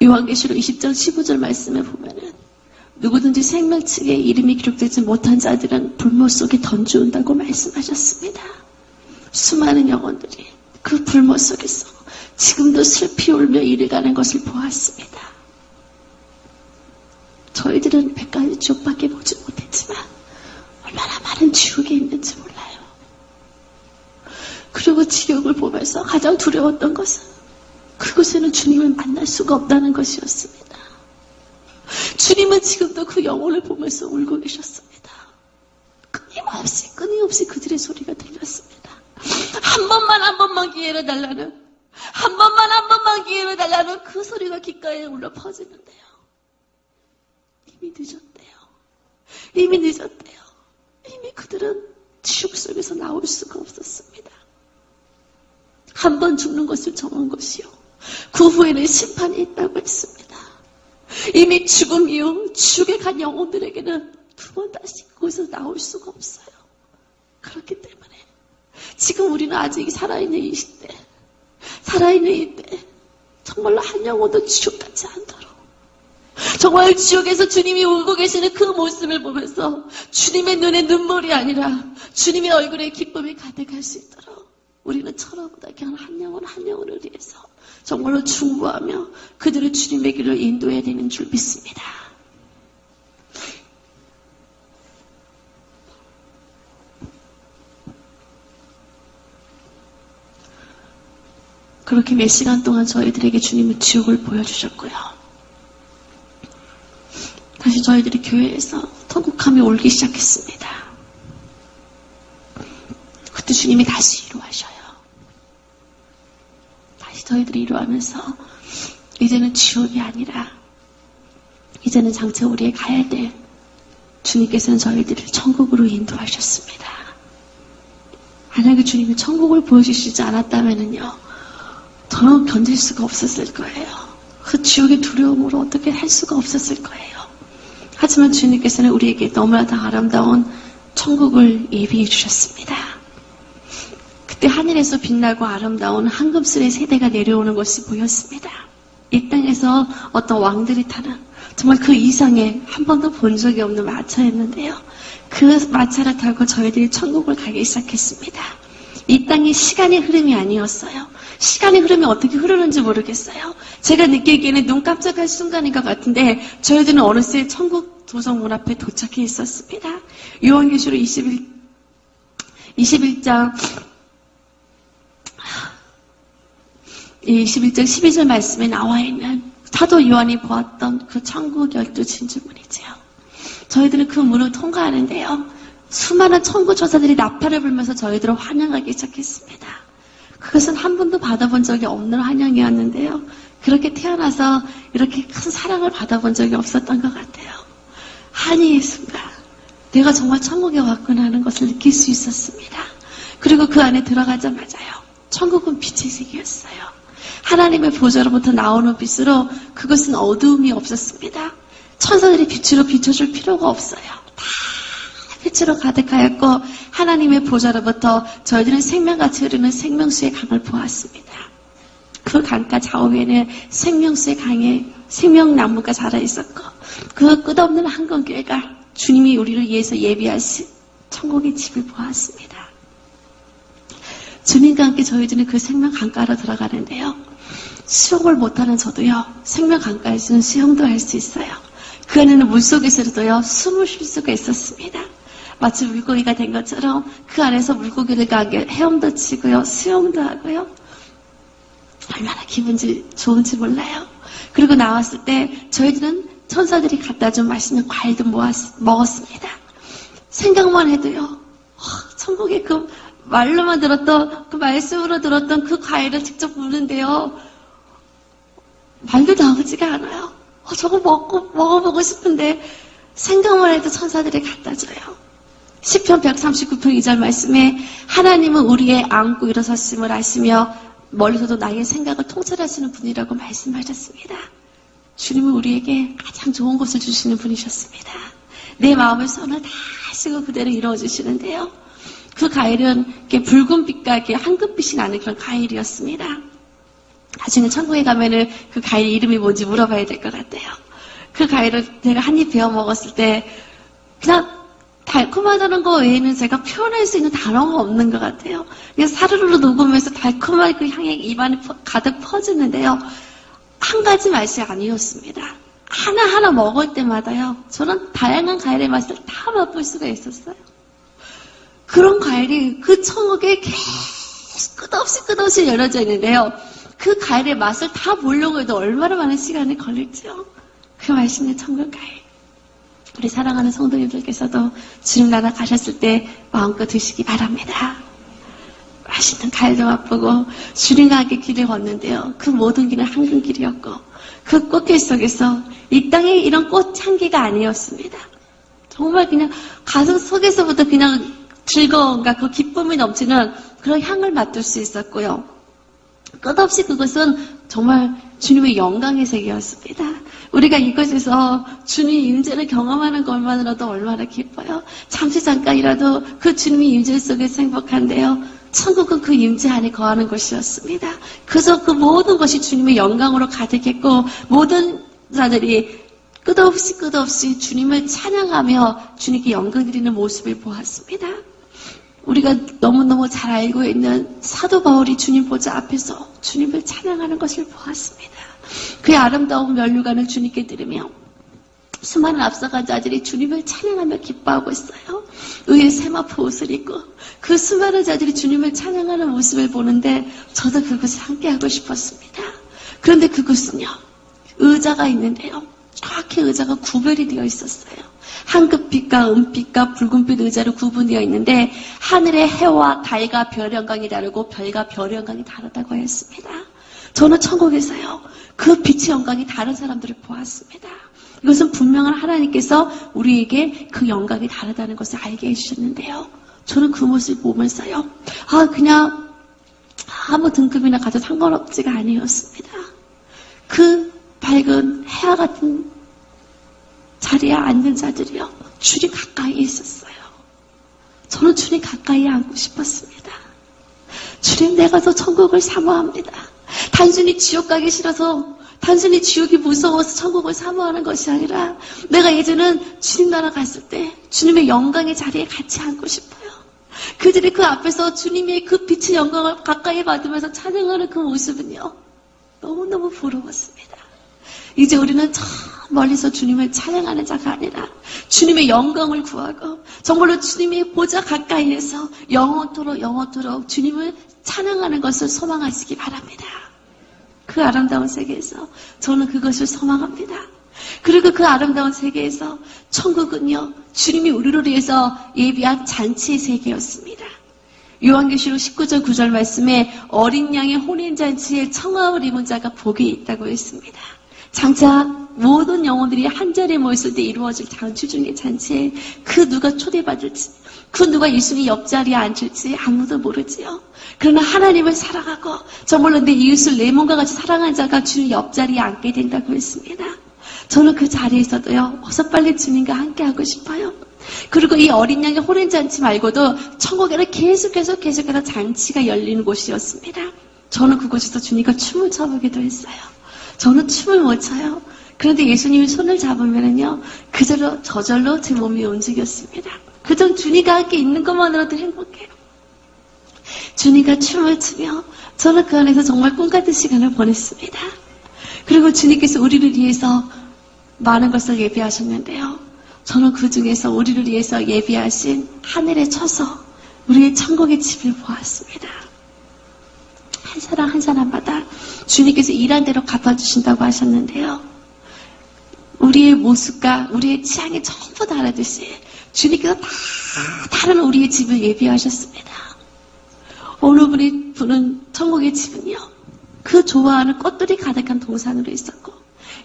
요한계시록 20장 15절 말씀에 보면은 누구든지 생명책에 이름이 기록되지 못한 자들은 불못 속에 던져온다고 말씀하셨습니다. 수많은 영혼들이 그 불못 속에서 지금도 슬피 울며 이르가는 것을 보았습니다. 저희들은 100가지 지옥밖에 보지 못했지만 얼마나 많은 지옥에 있는지 몰라요. 그리고 지옥을 보면서 가장 두려웠던 것은 그곳에는 주님을 만날 수가 없다는 것이었습니다. 주님은 지금도 그 영혼을 보면서 울고 계셨습니다. 끊임없이 그들의 소리가 들렸습니다. 한 번만 기회를 달라는, 한 번만 기회를 달라는 그 소리가 귓가에 울려 퍼지는데요. 이미 늦었대요. 이미 그들은 지옥 속에서 나올 수가 없었습니다. 한 번 죽는 것을 정한 것이요, 그 후에는 심판이 있다고 했습니다. 이미 죽음 이후 지옥에 간 영혼들에게는 두 번 다시 거기서 나올 수가 없어요. 그렇기 때문에 지금 우리는 아직 살아있는 이 시대, 살아있는 이때 정말로 한 영혼도 지옥 가지 않도록, 정말 지옥에서 주님이 울고 계시는 그 모습을 보면서 주님의 눈에 눈물이 아니라 주님의 얼굴에 기쁨이 가득할 수 있도록 우리는 철없다 그냥 한 영혼을 위해서 정말로 충고하며 그들을 주님의 길로 인도해야 되는 줄 믿습니다. 그렇게 몇 시간 동안 저희들에게 주님은 지옥을 보여주셨고요. 다시 저희들이 교회에서 통곡하며 울기 시작했습니다. 그때 주님이 다시 위로하셔요. 다시 저희들이 위로하면서 이제는 지옥이 아니라 이제는 장차 우리의 가야 될 주님께서는 저희들을 천국으로 인도하셨습니다. 만약에 주님이 천국을 보여주시지 않았다면요, 저는 견딜 수가 없었을 거예요. 그 지옥의 두려움으로 어떻게 할 수가 없었을 거예요. 하지만 주님께서는 우리에게 너무나도 아름다운 천국을 예비해 주셨습니다. 그때 하늘에서 빛나고 아름다운 황금술의 세대가 내려오는 것이 보였습니다. 이 땅에서 어떤 왕들이 타는 정말 그 이상의 한 번도 본 적이 없는 마차였는데요. 그 마차를 타고 저희들이 천국을 가기 시작했습니다. 이 땅이 시간의 흐름이 아니었어요. 시간의 흐름이 어떻게 흐르는지 모르겠어요. 제가 느끼기에는 눈 깜짝할 순간인 것 같은데 저희들은 어느새 천국 도성문 앞에 도착해 있었습니다. 요한계시록 21장 12절 말씀에 나와 있는 사도 요한이 보았던 그 천국 12진주문이지요. 저희들은 그 문을 통과하는데요, 수많은 천국 조사들이 나팔을 불면서 저희들을 환영하기 시작했습니다. 그것은 한 번도 받아본 적이 없는 환영이었는데요, 그렇게 태어나서 이렇게 큰 사랑을 받아본 적이 없었던 것 같아요. 한이의 순간 내가 정말 천국에 왔구나 하는 것을 느낄 수 있었습니다. 그리고 그 안에 들어가자마자요, 천국은 빛의 세계였어요. 하나님의 보좌로부터 나오는 빛으로 그것은 어두움이 없었습니다. 천사들이 빛으로 비춰줄 필요가 없어요. 다 빛으로 가득하였고 하나님의 보좌로부터 저희들은 생명같이 흐르는 생명수의 강을 보았습니다. 그 강가 좌우에는 생명수의 강에 생명나무가 자라있었고 그 끝없는 한건교회가 주님이 우리를 위해서 예비하신 천국의 집을 보았습니다. 주님과 함께 저희들은 그 생명 강가로 들어가는데요, 수영을 못하는 저도요, 생명 강가에서는 수영도 할 수 있어요. 그 안에는 물속에서도요, 숨을 쉴 수가 있었습니다. 마치 물고기가 된 것처럼 그 안에서 물고기를 가게 헤엄도 치고요, 수영도 하고요. 얼마나 기분이 좋은지 몰라요. 그리고 나왔을 때 저희들은 천사들이 갖다 준 맛있는 과일도 먹었습니다. 생각만 해도요, 천국에 그 말로만 들었던, 그 말씀으로 들었던 그 과일을 직접 먹는데요, 말도 나오지가 않아요. 저거 먹어보고 싶은데 생각만 해도 천사들이 갖다 줘요. 시편 139편 2절 말씀에 하나님은 우리의 안고 일어섰음을 아시며 멀리서도 나의 생각을 통찰하시는 분이라고 말씀하셨습니다. 주님은 우리에게 가장 좋은 것을 주시는 분이셨습니다. 내 마음을 손을 다 하시고 그대로 이루어주시는데요. 그 과일은 이렇게 붉은 빛과 이렇게 황금빛이 나는 그런 과일이었습니다. 나중에 천국에 가면은 그 과일 이름이 뭔지 물어봐야 될 것 같아요. 그 과일을 제가 한 입 베어 먹었을 때 그냥 달콤하다는 거 외에는 제가 표현할 수 있는 단어가 없는 것 같아요. 그냥 사르르 녹으면서 달콤한 그 향이 입안에 가득 퍼지는데요. 한 가지 맛이 아니었습니다. 하나하나 먹을 때마다요. 저는 다양한 과일의 맛을 다 맛볼 수가 있었어요. 그런 과일이 그 천국에 계속 끝없이 열려져 있는데요. 그 과일의 맛을 다 보려고 해도 얼마나 많은 시간이 걸릴지요. 그 맛있는 천국 과일. 우리 사랑하는 성도님들께서도 주님 나라 가셨을 때 마음껏 드시기 바랍니다. 맛있는 과일도 맛보고 주님과 함께 길을 걷는데요. 그 모든 길은 황금길이었고 그 꽃길 속에서 이 땅에 이런 꽃향기가 아니었습니다. 정말 그냥 가슴 속에서부터 그냥 즐거움과 그 기쁨이 넘치는 그런 향을 맡을 수 있었고요. 끝없이 그것은 정말 주님의 영광의 세계였습니다. 우리가 이곳에서 주님의 임재를 경험하는 것만으로도 얼마나 기뻐요. 잠시 잠깐이라도 그 주님의 임재 속에서 행복한데요. 천국은 그 임재 안에 거하는 곳이었습니다. 그래서 그 모든 것이 주님의 영광으로 가득했고 모든 자들이 끝없이 주님을 찬양하며 주님께 영광 드리는 모습을 보았습니다. 우리가 너무너무 잘 알고 있는 사도 바울이 주님 보좌 앞에서 주님을 찬양하는 것을 보았습니다. 그의 아름다운 면류관을 주님께 드리며 수많은 앞서간 자들이 주님을 찬양하며 기뻐하고 있어요. 의의 세마포 옷을 입고 그 수많은 자들이 주님을 찬양하는 모습을 보는데 저도 그것을 함께하고 싶었습니다. 그런데 그곳은요. 의자가 있는데요. 정확히 의자가 구별이 되어 있었어요. 황금빛과 은빛과 붉은빛 의자로 구분되어 있는데 하늘의 해와 달과 별의 영광이 다르고 별과 별의 영광이 다르다고 했습니다. 저는 천국에서요. 그 빛의 영광이 다른 사람들을 보았습니다. 이것은 분명한 하나님께서 우리에게 그 영광이 다르다는 것을 알게 해주셨는데요. 저는 그 모습을 보면서요. 그냥 아무 등급이나 가져 상관없지가 아니었습니다. 그 밝은 해와 같은 자리에 앉은 자들이요. 주님 가까이에 있었어요. 저는 주님 가까이에 앉고 싶었습니다. 주님 내가 더 천국을 사모합니다. 단순히 지옥 가기 싫어서 단순히 지옥이 무서워서 천국을 사모하는 것이 아니라 내가 예전엔 주님 나라 갔을 때 주님의 영광의 자리에 같이 앉고 싶어요. 그들이 그 앞에서 주님의 그 빛의 영광을 가까이 받으면서 찬양하는 그 모습은요. 너무너무 부러웠습니다. 이제 우리는 저 멀리서 주님을 찬양하는 자가 아니라 주님의 영광을 구하고 정말로 주님의 보좌 가까이에서 영원토록 주님을 찬양하는 것을 소망하시기 바랍니다. 그 아름다운 세계에서 저는 그것을 소망합니다. 그리고 그 아름다운 세계에서 천국은요. 주님이 우리를 위해서 예비한 잔치의 세계였습니다. 요한계시록 19절 9절 말씀에 어린 양의 혼인잔치에 청아를 입은 자가 복이 있다고 했습니다. 장차 모든 영혼들이 한자리에 모였을 때 이루어질 장추중의 잔치에 그 누가 초대받을지 그 누가 예수님 옆자리에 앉을지 아무도 모르지요. 그러나 하나님을 사랑하고 정말로 내 이웃을 내 몸과 같이 사랑한 자가 주님 옆자리에 앉게 된다고 했습니다. 저는 그 자리에서도요. 어서 빨리 주님과 함께하고 싶어요. 그리고 이 어린 양의 혼인잔치 말고도 천국에는 계속해서 잔치가 열리는 곳이었습니다. 저는 그곳에서 주님과 춤을 춰보기도 했어요. 저는 춤을 못 춰요. 그런데 예수님이 손을 잡으면은요, 저절로 제 몸이 움직였습니다. 그저 주님과 함께 있는 것만으로도 행복해요. 주님과 춤을 추며 저는 그 안에서 정말 꿈같은 시간을 보냈습니다. 그리고 주님께서 우리를 위해서 많은 것을 예비하셨는데요. 저는 그 중에서 우리를 위해서 예비하신 하늘의 처소, 우리의 천국의 집을 보았습니다. 한 사람 한 사람마다 주님께서 일한 대로 갚아주신다고 하셨는데요. 우리의 모습과 우리의 취향이 전부 다르듯이 주님께서 다 다른 우리의 집을 예비하셨습니다. 어느 분은 천국의 집은요, 그 좋아하는 꽃들이 가득한 동산으로 있었고,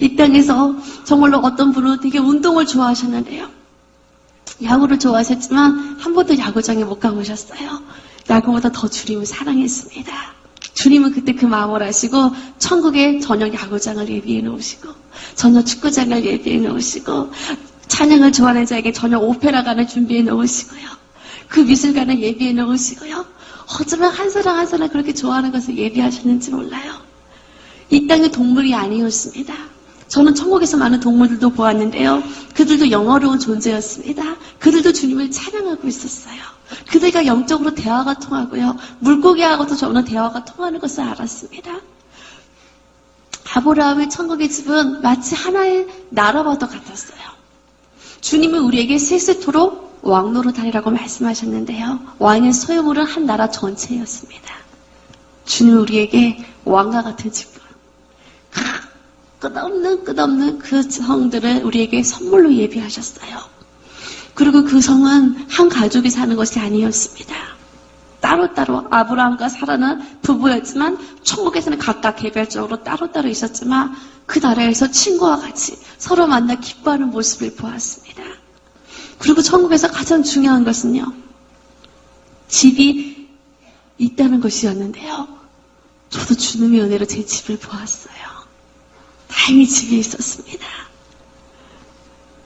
이 땅에서 정말로 어떤 분은 되게 운동을 좋아하셨는데요. 야구를 좋아하셨지만 한 번도 야구장에 못 가보셨어요. 야구보다 더 주님을 사랑했습니다. 주님은 그때 그 마음을 아시고 천국에 전용 야구장을 예비해 놓으시고 전용 축구장을 예비해 놓으시고 찬양을 좋아하는 자에게 전용 오페라관을 준비해 놓으시고요. 그 미술관을 예비해 놓으시고요. 어쩌면 한 사람 한 사람 그렇게 좋아하는 것을 예비하셨는지 몰라요. 이 땅의 동물이 아니었습니다. 저는 천국에서 많은 동물들도 보았는데요. 그들도 영어로운 존재였습니다. 그들도 주님을 찬양하고 있었어요. 그들과 영적으로 대화가 통하고요. 물고기하고도 저는 대화가 통하는 것을 알았습니다. 아브라함의 천국의 집은 마치 하나의 나라와도 같았어요. 주님은 우리에게 세세토록 왕노로 다니라고 말씀하셨는데요. 왕의 소유물은 한 나라 전체였습니다. 주님은 우리에게 왕과 같은 집을, 끝없는 그 성들을 우리에게 선물로 예비하셨어요. 그리고 그 성은 한 가족이 사는 것이 아니었습니다. 따로따로 아브라함과 사라는 부부였지만 천국에서는 각각 개별적으로 따로따로 있었지만 그 나라에서 친구와 같이 서로 만나 기뻐하는 모습을 보았습니다. 그리고 천국에서 가장 중요한 것은요, 집이 있다는 것이었는데요. 저도 주님의 은혜로 제 집을 보았어요. 다행히 집에 있었습니다.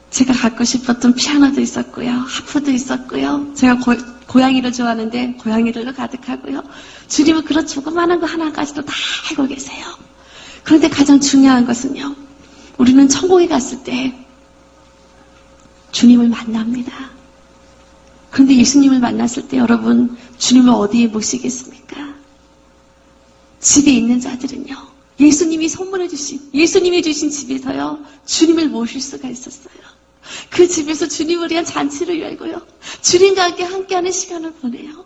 제가 갖고 싶었던 피아노도 있었고요. 하프도 있었고요. 제가 고양이를 좋아하는데 고양이들도 가득하고요. 주님은 그런 조그마한 거 하나까지도 다 알고 계세요. 그런데 가장 중요한 것은요, 우리는 천국에 갔을 때 주님을 만납니다. 그런데 예수님을 만났을 때 여러분, 주님을 어디에 모시겠습니까? 집에 있는 자들은요, 예수님이 선물해 주신, 예수님이 주신 집에서요, 주님을 모실 수가 있었어요. 그 집에서 주님을 위한 잔치를 열고요, 주님과 함께하는 시간을 보내요.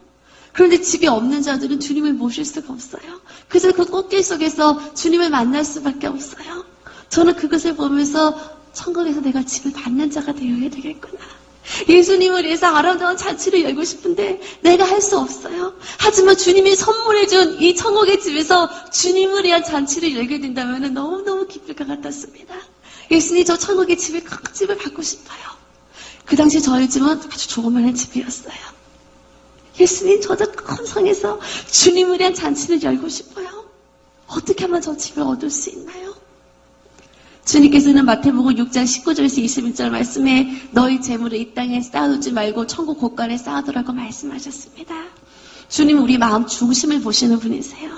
그런데 집이 없는 자들은 주님을 모실 수가 없어요. 그래서 그 꽃길 속에서 주님을 만날 수밖에 없어요. 저는 그것을 보면서 천국에서 내가 집을 받는 자가 되어야 되겠구나. 예수님을 위해서 아름다운 잔치를 열고 싶은데 내가 할 수 없어요. 하지만 주님이 선물해준 이 천국의 집에서 주님을 위한 잔치를 열게 된다면 너무너무 기쁠 것 같았습니다. 예수님, 저 천국의 집에 큰 집을 받고 싶어요. 그 당시 저희 집은 아주 조그마한 집이었어요. 예수님, 저 큰 성에서 주님을 위한 잔치를 열고 싶어요. 어떻게 하면 저 집을 얻을 수 있나요? 주님께서는 마태복음 6장 19절에서 21절 말씀에 너희 재물을 이 땅에 쌓아두지 말고 천국 곳간에 쌓아두라고 말씀하셨습니다. 주님은 우리 마음 중심을 보시는 분이세요.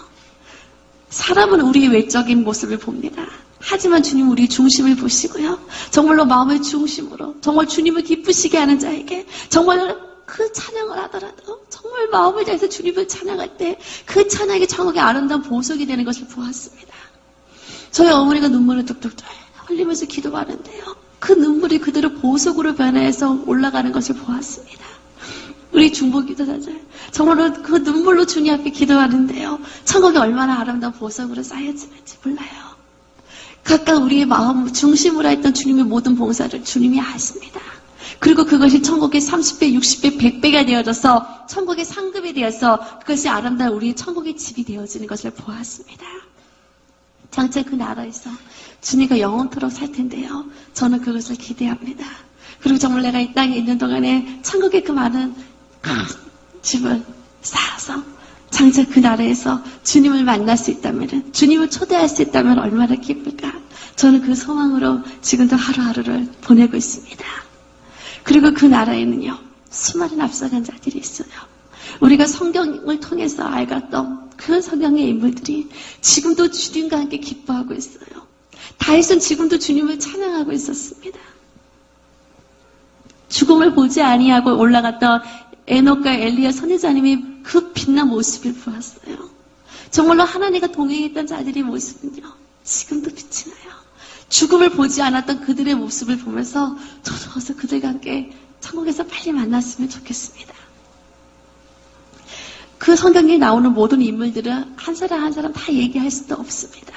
사람은 우리의 외적인 모습을 봅니다. 하지만 주님은 우리 중심을 보시고요. 정말로 마음의 중심으로 정말 주님을 기쁘시게 하는 자에게 정말 그 찬양을 하더라도 정말 마음을 다해서 주님을 찬양할 때 그 찬양이 천국의 아름다운 보석이 되는 것을 보았습니다. 저희 어머니가 눈물을 뚝뚝 흘리면서 기도하는데요. 그 눈물이 그대로 보석으로 변해서 올라가는 것을 보았습니다. 우리 중보기도자들 정말로 그 눈물로 주님 앞에 기도하는데요. 천국이 얼마나 아름다운 보석으로 쌓여지는지 몰라요. 각각 우리의 마음 중심으로 했던 주님의 모든 봉사를 주님이 아십니다. 그리고 그것이 천국의 30배, 60배, 100배가 되어져서 천국의 상급이 되어서 그것이 아름다운 우리의 천국의 집이 되어지는 것을 보았습니다. 장차 그 나라에서 주님과 영원토록 살 텐데요. 저는 그것을 기대합니다. 그리고 정말 내가 이 땅에 있는 동안에 천국의 그 많은 집을 쌓아서 장차 그 나라에서 주님을 만날 수 있다면, 주님을 초대할 수 있다면 얼마나 기쁠까. 저는 그 소망으로 지금도 하루하루를 보내고 있습니다. 그리고 그 나라에는요, 수많은 앞서간 자들이 있어요. 우리가 성경을 통해서 알았던 그 성경의 인물들이 지금도 주님과 함께 기뻐하고 있어요. 다윗은 지금도 주님을 찬양하고 있었습니다. 죽음을 보지 아니하고 올라갔던 에녹과 엘리야 선지자님이 그 빛난 모습을 보았어요. 정말로 하나님과 동행했던 자들의 모습은요, 지금도 빛이 나요. 죽음을 보지 않았던 그들의 모습을 보면서 저도 어서 그들과 함께 천국에서 빨리 만났으면 좋겠습니다. 그 성경에 나오는 모든 인물들은 한 사람 한 사람 다 얘기할 수도 없습니다.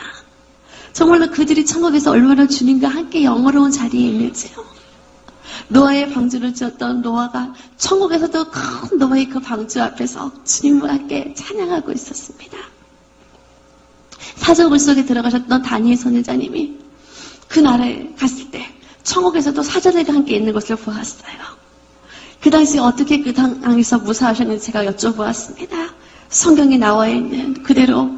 정말로 그들이 천국에서 얼마나 주님과 함께 영화로운 자리에 있는지요. 노아의 방주를 지었던 노아가 천국에서도 큰 노아의 그 방주 앞에서 주님과 함께 찬양하고 있었습니다. 사자굴 속에 들어가셨던 다니엘 선지자님이 그 나라에 갔을 때 천국에서도 사자들과 함께 있는 것을 보았어요. 그 당시 어떻게 그 땅에서 무사하셨는지 제가 여쭤보았습니다. 성경에 나와 있는 그대로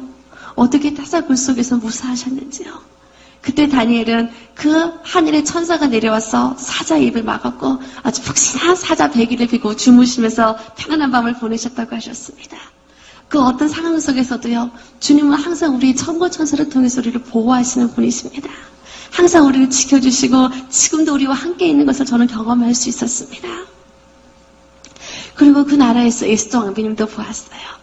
어떻게 사자굴 속에서 무사하셨는지요. 그때 다니엘은 그 하늘의 천사가 내려와서 사자 입을 막았고 아주 푹신한 사자 배기를 비고 주무시면서 편안한 밤을 보내셨다고 하셨습니다. 그 어떤 상황 속에서도요, 주님은 항상 우리 천군 천사를 통해서 우리를 보호하시는 분이십니다. 항상 우리를 지켜주시고 지금도 우리와 함께 있는 것을 저는 경험할 수 있었습니다. 그리고 그 나라에서 에스더 왕비님도 보았어요.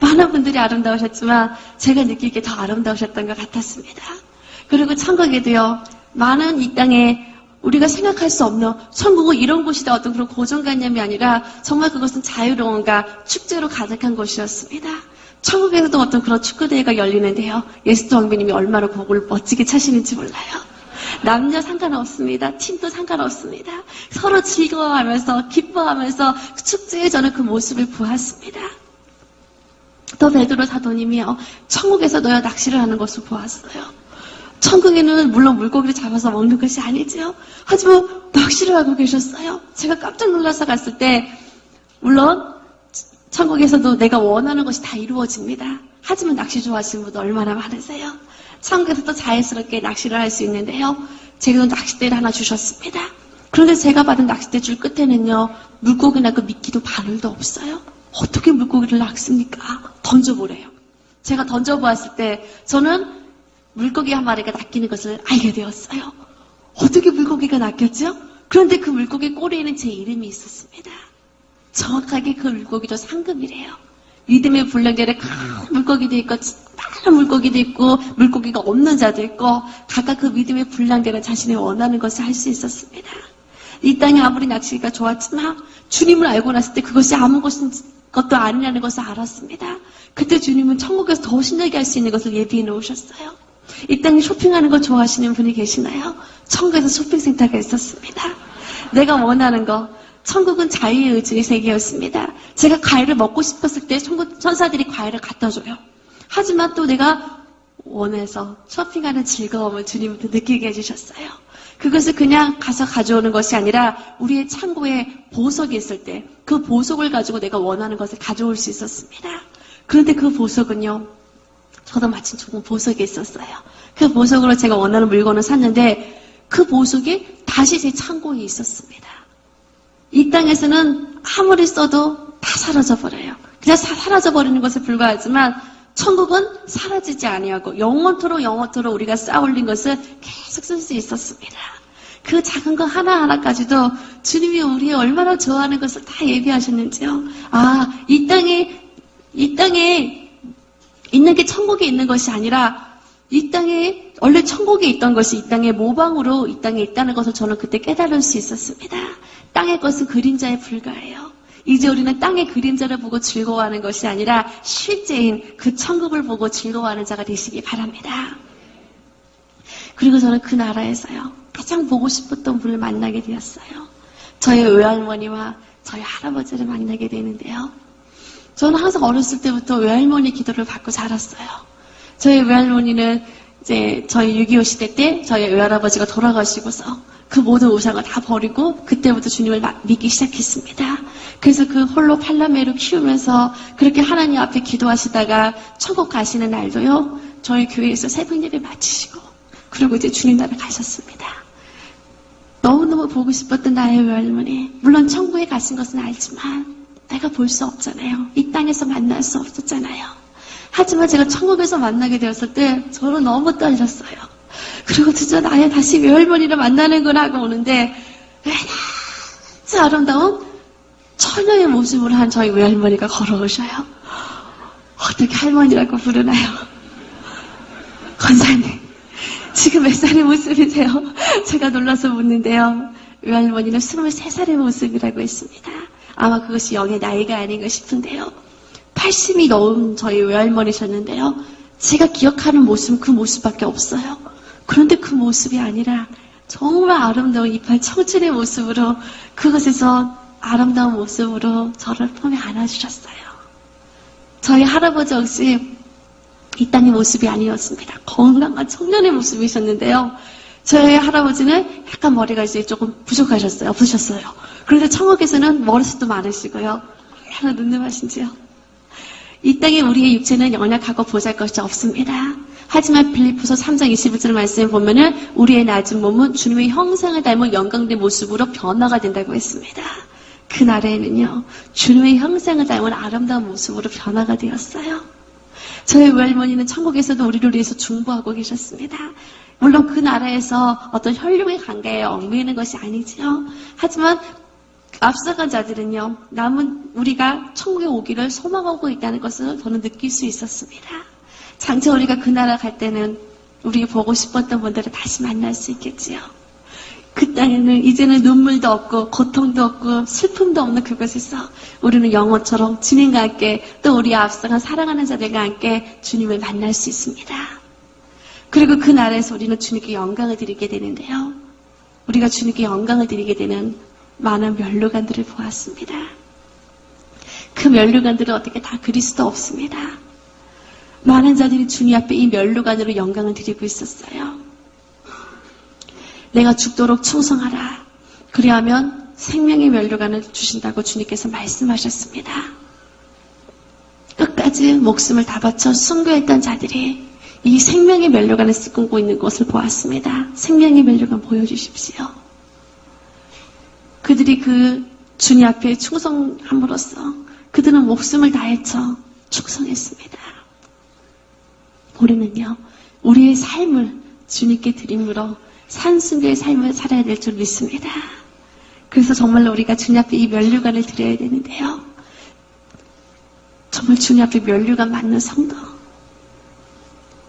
많은 분들이 아름다우셨지만 제가 느끼기에 더 아름다우셨던 것 같았습니다. 그리고 천국에도요, 많은 이 땅에 우리가 생각할 수 없는 천국은 이런 곳이다 어떤 그런 고정관념이 아니라 정말 그것은 자유로움과 축제로 가득한 곳이었습니다. 천국에서도 어떤 그런 축구대회가 열리는데요. 에스더 왕비님이 얼마나 곡을 멋지게 차시는지 몰라요. 남녀 상관없습니다. 팀도 상관없습니다. 서로 즐거워하면서 기뻐하면서 축제에 저는 그 모습을 보았습니다. 또 베드로 사도님이요, 천국에서도요 낚시를 하는 것을 보았어요. 천국에는 물론 물고기를 잡아서 먹는 것이 아니죠. 하지만 낚시를 하고 계셨어요. 제가 깜짝 놀라서 갔을 때 물론 천국에서도 내가 원하는 것이 다 이루어집니다. 하지만 낚시 좋아하시는 분들 얼마나 많으세요? 천국에서도 자연스럽게 낚시를 할 수 있는데요. 제가 낚싯대를 하나 주셨습니다. 그런데 제가 받은 낚싯대 줄 끝에는요, 물고기나 그 미끼도 바늘도 없어요. 어떻게 물고기를 낚습니까? 던져보래요. 제가 던져보았을 때 저는 물고기 한 마리가 낚이는 것을 알게 되었어요. 어떻게 물고기가 낚였죠? 그런데 그 물고기 꼬리에는 제 이름이 있었습니다. 정확하게 그 물고기도 상급이래요. 믿음의 불량결에 큰 물고기도 있고 많은 물고기도 있고 물고기가 없는 자도 있고 각각 그 믿음의 분량대로 자신이 원하는 것을 할 수 있었습니다. 이 땅이 아무리 낚시가 좋았지만 주님을 알고 났을 때 그것이 아무 것도 아니라는 것을 알았습니다. 그때 주님은 천국에서 더 신나게 할 수 있는 것을 예비해 놓으셨어요. 이 땅에 쇼핑하는 거 좋아하시는 분이 계시나요? 천국에서 쇼핑센터가 있었습니다. 내가 원하는 거, 천국은 자유의 의지의 세계였습니다. 제가 과일을 먹고 싶었을 때 천국 천사들이 과일을 갖다 줘요. 하지만 또 내가 원해서 쇼핑하는 즐거움을 주님부터 느끼게 해주셨어요. 그것을 그냥 가서 가져오는 것이 아니라 우리의 창고에 보석이 있을 때 그 보석을 가지고 내가 원하는 것을 가져올 수 있었습니다. 그런데 그 보석은요, 저도 마침 좋은 보석이 있었어요. 그 보석으로 제가 원하는 물건을 샀는데 그 보석이 다시 제 창고에 있었습니다. 이 땅에서는 아무리 써도 다 사라져버려요. 그냥 사라져버리는 것에 불과하지만 천국은 사라지지 아니하고 영원토록 우리가 쌓아올린 것을 계속 쓸 수 있었습니다. 그 작은 것 하나하나까지도 주님이 우리 얼마나 좋아하는 것을 다 예비하셨는지요. 아, 이 땅에 있는 게 천국에 있는 것이 아니라 이 땅에 원래 천국에 있던 것이 이 땅의 모방으로 이 땅에 있다는 것을 저는 그때 깨달을 수 있었습니다. 땅의 것은 그림자에 불과해요. 이제 우리는 땅의 그림자를 보고 즐거워하는 것이 아니라 실제인 그 천국을 보고 즐거워하는 자가 되시기 바랍니다. 그리고 저는 그 나라에서요, 가장 보고 싶었던 분을 만나게 되었어요. 저희 외할머니와 저희 할아버지를 만나게 되는데요. 저는 항상 어렸을 때부터 외할머니 기도를 받고 자랐어요. 저희 외할머니는 이제 저희 6.25 시대 때 저희 외할아버지가 돌아가시고서 그 모든 우상을 다 버리고 그때부터 주님을 믿기 시작했습니다. 그래서 그 홀로 팔남매로 키우면서 그렇게 하나님 앞에 기도하시다가 천국 가시는 날도요, 저희 교회에서 새벽 예배 마치시고 그리고 이제 주님 나라 가셨습니다. 너무너무 보고 싶었던 나의 외할머니, 물론 천국에 가신 것은 알지만 내가 볼 수 없잖아요. 이 땅에서 만날 수 없었잖아요. 하지만 제가 천국에서 만나게 되었을 때 저는 너무 떨렸어요. 그리고 드디어 나의 다시 외할머니를 만나는구나 하고 오는데 아주 아름다운 처녀의 모습을 한 저희 외할머니가 걸어오셔요. 어떻게 할머니라고 부르나요? 권사님, 지금 몇 살의 모습이세요? 제가 놀라서 묻는데요. 외할머니는 23살의 모습이라고 했습니다. 아마 그것이 영의 나이가 아닌가 싶은데요. 80이 넘은 저희 외할머니셨는데요. 제가 기억하는 모습은 그 모습밖에 없어요. 그런데 그 모습이 아니라 정말 아름다운 이팔 청춘의 모습으로 그곳에서 아름다운 모습으로 저를 품에 안아주셨어요. 저희 할아버지 역시 이 땅의 모습이 아니었습니다. 건강한 청년의 모습이셨는데요. 저희 할아버지는 약간 머리가 이제 조금 부족하셨어요. 없으셨어요. 그런데 천국에서는 머리숱도 많으시고요. 얼마나 늠름하신지요. 이 땅에 우리의 육체는 연약하고 보잘것이 없습니다. 하지만 빌립보서 3장 21절 말씀에 보면은 우리의 낮은 몸은 주님의 형상을 닮은 영광된 모습으로 변화가 된다고 했습니다. 그날에는요, 주님의 형상을 닮은 아름다운 모습으로 변화가 되었어요. 저희 외할머니는 천국에서도 우리를 위해서 중보하고 계셨습니다. 물론 그 나라에서 어떤 혈육의 관계에 얽매이는 것이 아니지요. 하지만 앞서간 자들은요, 남은 우리가 천국에 오기를 소망하고 있다는 것을 저는 느낄 수 있었습니다. 장차 우리가 그 나라 갈 때는 우리 보고 싶었던 분들을 다시 만날 수 있겠지요. 그 땅에는 이제는 눈물도 없고 고통도 없고 슬픔도 없는 그곳에서 우리는 영원처럼 주님과 함께 또 우리 앞서간 사랑하는 자들과 함께 주님을 만날 수 있습니다. 그리고 그 나라에서 우리는 주님께 영광을 드리게 되는데요. 우리가 주님께 영광을 드리게 되는 많은 면류관들을 보았습니다. 그 면류관들은 어떻게 다 그리스도 없습니다. 많은 자들이 주님 앞에 이 면류관으로 영광을 드리고 있었어요. 내가 죽도록 충성하라. 그리하면 생명의 면류관을 주신다고 주님께서 말씀하셨습니다. 끝까지 목숨을 다 바쳐 순교했던 자들이 이 생명의 면류관을 쓰고 있는 것을 보았습니다. 생명의 면류관 보여주십시오. 그들이 그 주님 앞에 충성함으로써 그들은 목숨을 다해쳐 충성했습니다. 우리는요, 우리의 삶을 주님께 드림으로 산순교의 삶을 살아야 될 줄 믿습니다. 그래서 정말로 우리가 주님 앞에 이 면류관을 드려야 되는데요. 정말 주님 앞에 면류관 맞는 성도,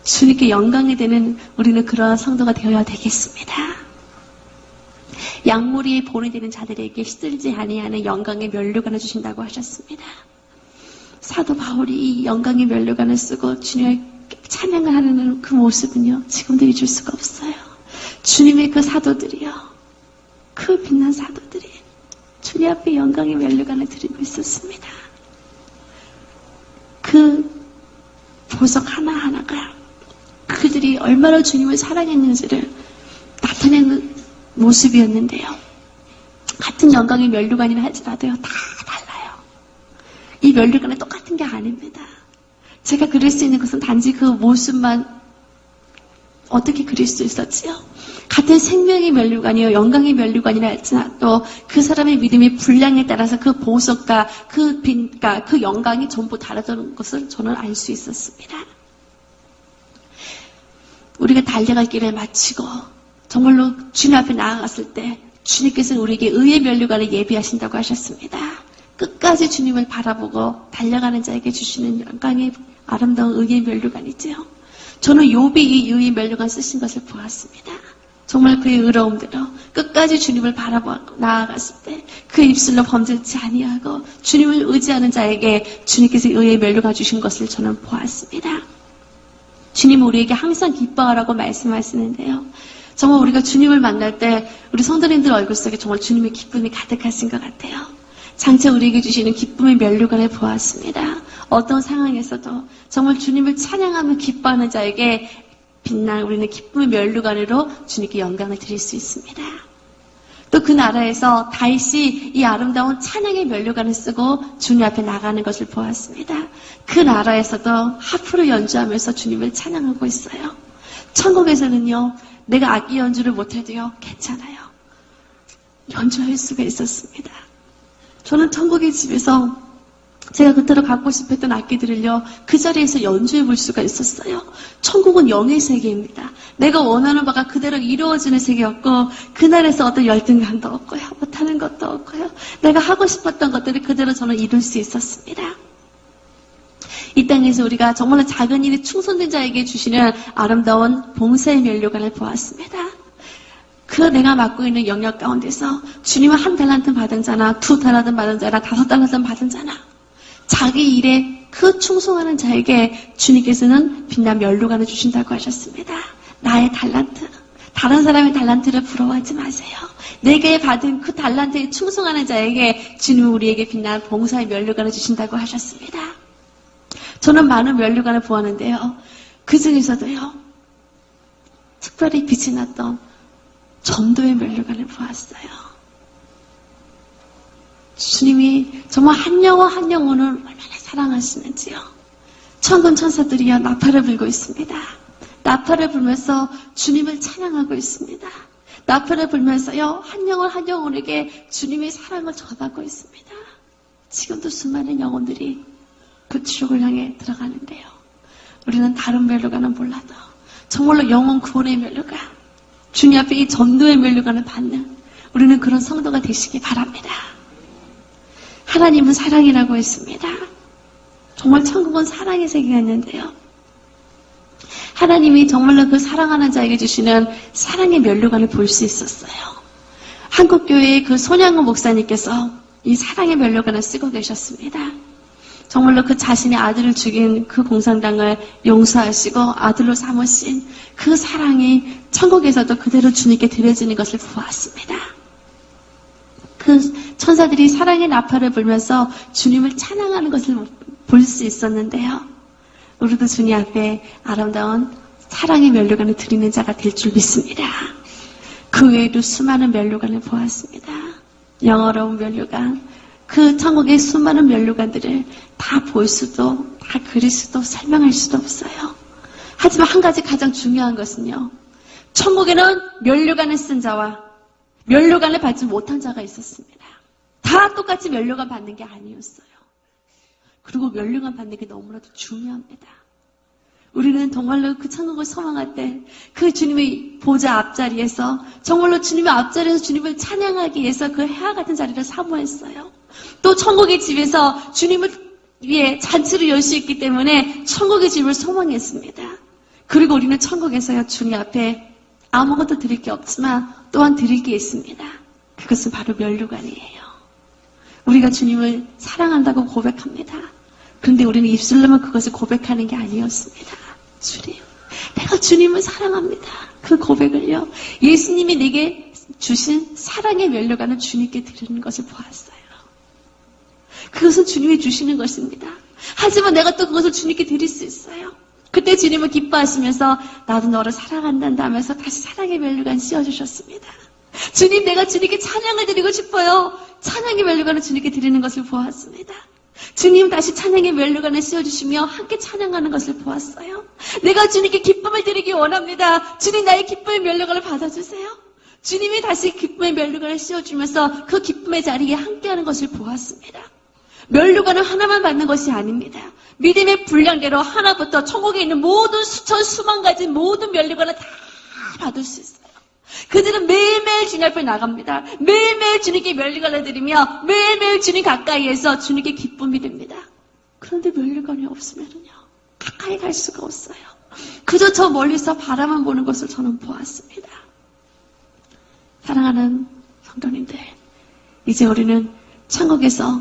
주님께 영광이 되는 우리는 그러한 성도가 되어야 되겠습니다. 양무리에 본이 되는 자들에게 시들지 아니하는 영광의 면류관을 주신다고 하셨습니다. 사도 바울이 이 영광의 면류관을 쓰고 주님을 찬양을 하는 그 모습은요, 지금도 잊을 수가 없어요. 주님의 그 사도들이요, 그 빛난 사도들이 주님 앞에 영광의 면류관을 드리고 있었습니다. 그 보석 하나하나가 그들이 얼마나 주님을 사랑했는지를 나타내는 모습이었는데요. 같은 영광의 면류관이라 할지라도요, 다 달라요. 이 면류관은 똑같은 게 아닙니다. 제가 그릴 수 있는 것은 단지 그 모습만 어떻게 그릴 수 있었지요? 같은 생명의 면류관이요, 영광의 면류관이라 할지라도 그 사람의 믿음의 분량에 따라서 그 보석과 그 빛과 그 영광이 전부 다르다는 것을 저는 알 수 있었습니다. 우리가 달려갈 길을 마치고 정말로 주님 앞에 나아갔을 때 주님께서는 우리에게 의의 면류관을 예비하신다고 하셨습니다. 끝까지 주님을 바라보고 달려가는 자에게 주시는 영광의 아름다운 의의 면류관이지요. 저는 욥이 이 의의 면류관 쓰신 것을 보았습니다. 정말 그의 의로움대로 끝까지 주님을 바라보고 나아갔을 때 그 입술로 범죄치 아니하고 주님을 의지하는 자에게 주님께서 의의 면류관 주신 것을 저는 보았습니다. 주님은 우리에게 항상 기뻐하라고 말씀하시는데요. 정말 우리가 주님을 만날 때 우리 성도님들 얼굴 속에 정말 주님의 기쁨이 가득하신 것 같아요. 장차 우리에게 주시는 기쁨의 면류관을 보았습니다. 어떤 상황에서도 정말 주님을 찬양하며 기뻐하는 자에게 빛날 우리는 기쁨의 면류관으로 주님께 영광을 드릴 수 있습니다. 또 그 나라에서 다윗이 이 아름다운 찬양의 면류관을 쓰고 주님 앞에 나가는 것을 보았습니다. 그 나라에서도 하프를 연주하면서 주님을 찬양하고 있어요. 천국에서는요, 내가 악기 연주를 못해도요, 괜찮아요. 연주할 수가 있었습니다. 저는 천국의 집에서 제가 그토록 갖고 싶었던 악기들을요, 그 자리에서 연주해 볼 수가 있었어요. 천국은 영의 세계입니다. 내가 원하는 바가 그대로 이루어지는 세계였고, 그날에서 어떤 열등감도 없고요, 못하는 것도 없고요, 내가 하고 싶었던 것들을 그대로 저는 이룰 수 있었습니다. 이 땅에서 우리가 정말로 작은 일에 충성된 자에게 주시는 아름다운 봉사의 면류관을 보았습니다. 그 내가 맡고 있는 영역 가운데서 주님은 1달란트 받은 자나 2달란트 받은 자나 5달란트 받은 자나 자기 일에 그 충성하는 자에게 주님께서는 빛난 면류관을 주신다고 하셨습니다. 나의 달란트, 다른 사람의 달란트를 부러워하지 마세요. 내게 받은 그 달란트에 충성하는 자에게 주님은 우리에게 빛난 봉사의 면류관을 주신다고 하셨습니다. 저는 많은 면류관을 보았는데요. 그 중에서도요, 특별히 빛이 났던 전도의 면류관을 보았어요. 주님이 정말 한 영혼 한 영혼을 얼마나 사랑하시는지요. 천군 천사들이여 나팔을 불고 있습니다. 나팔을 불면서 주님을 찬양하고 있습니다. 나팔을 불면서요, 한 영혼 한 영혼에게 주님의 사랑을 전하고 있습니다. 지금도 수많은 영혼들이 그 지옥을 향해 들어가는데요. 우리는 다른 면류관은 몰라도 정말로 영혼 구원의 면류관, 주님 앞에 이 전도의 면류관을 받는 우리는 그런 성도가 되시기 바랍니다. 하나님은 사랑이라고 했습니다. 정말 천국은 사랑의 세계였는데요. 하나님이 정말로 그 사랑하는 자에게 주시는 사랑의 면류관을 볼 수 있었어요. 한국교회의 그 손양훈 목사님께서 이 사랑의 면류관을 쓰고 계셨습니다. 정말로 그 자신의 아들을 죽인 그 공산당을 용서하시고 아들로 삼으신 그 사랑이 천국에서도 그대로 주님께 드려지는 것을 보았습니다. 그 천사들이 사랑의 나팔을 불면서 주님을 찬양하는 것을 볼 수 있었는데요. 우리도 주님 앞에 아름다운 사랑의 면류관을 드리는 자가 될 줄 믿습니다. 그 외에도 수많은 면류관을 보았습니다. 영어로운 면류관, 그 천국의 수많은 면류관들을 다 볼 수도, 다 그릴 수도, 설명할 수도 없어요. 하지만 한 가지 가장 중요한 것은요. 천국에는 면류관을 쓴 자와 면류관을 받지 못한 자가 있었습니다. 다 똑같이 면류관 받는 게 아니었어요. 그리고 면류관 받는 게 너무나도 중요합니다. 우리는 정말로 그 천국을 소망할 때 그 주님의 보좌 앞자리에서 정말로 주님의 앞자리에서 주님을 찬양하기 위해서 그 해와 같은 자리를 사모했어요. 또 천국의 집에서 주님을 위해 잔치를 열 수 있기 때문에 천국의 집을 소망했습니다. 그리고 우리는 천국에서요 주님 앞에 아무것도 드릴 게 없지만 또한 드릴 게 있습니다. 그것은 바로 면류관이에요. 우리가 주님을 사랑한다고 고백합니다. 그런데 우리는 입술로만 그것을 고백하는 게 아니었습니다. 주님, 내가 주님을 사랑합니다. 그 고백을요, 예수님이 내게 주신 사랑의 면류관을 주님께 드리는 것을 보았어요. 그것은 주님이 주시는 것입니다. 하지만 내가 또 그것을 주님께 드릴 수 있어요. 그때 주님은 기뻐하시면서 나도 너를 사랑한단다 하면서 다시 사랑의 면류관 씌워주셨습니다. 주님, 내가 주님께 찬양을 드리고 싶어요. 찬양의 면류관을 주님께 드리는 것을 보았습니다. 주님 다시 찬양의 면류관을 씌워주시며 함께 찬양하는 것을 보았어요. 내가 주님께 기쁨을 드리기 원합니다. 주님, 나의 기쁨의 면류관을 받아주세요. 주님이 다시 기쁨의 면류관을 씌워주면서 그 기쁨의 자리에 함께하는 것을 보았습니다. 면류관은 하나만 받는 것이 아닙니다. 믿음의 분량대로 하나부터 천국에 있는 모든 수천 수만 가지 모든 면류관을 다 받을 수 있어요. 그들은 매일매일 주님 앞에 나갑니다. 매일매일 주님께 면류관을 드리며 매일매일 주님 가까이에서 주님께 기쁨이 됩니다. 그런데 면류관이 없으면요 가까이 갈 수가 없어요. 그저 저 멀리서 바라만 보는 것을 저는 보았습니다. 사랑하는 성도님들, 이제 우리는 천국에서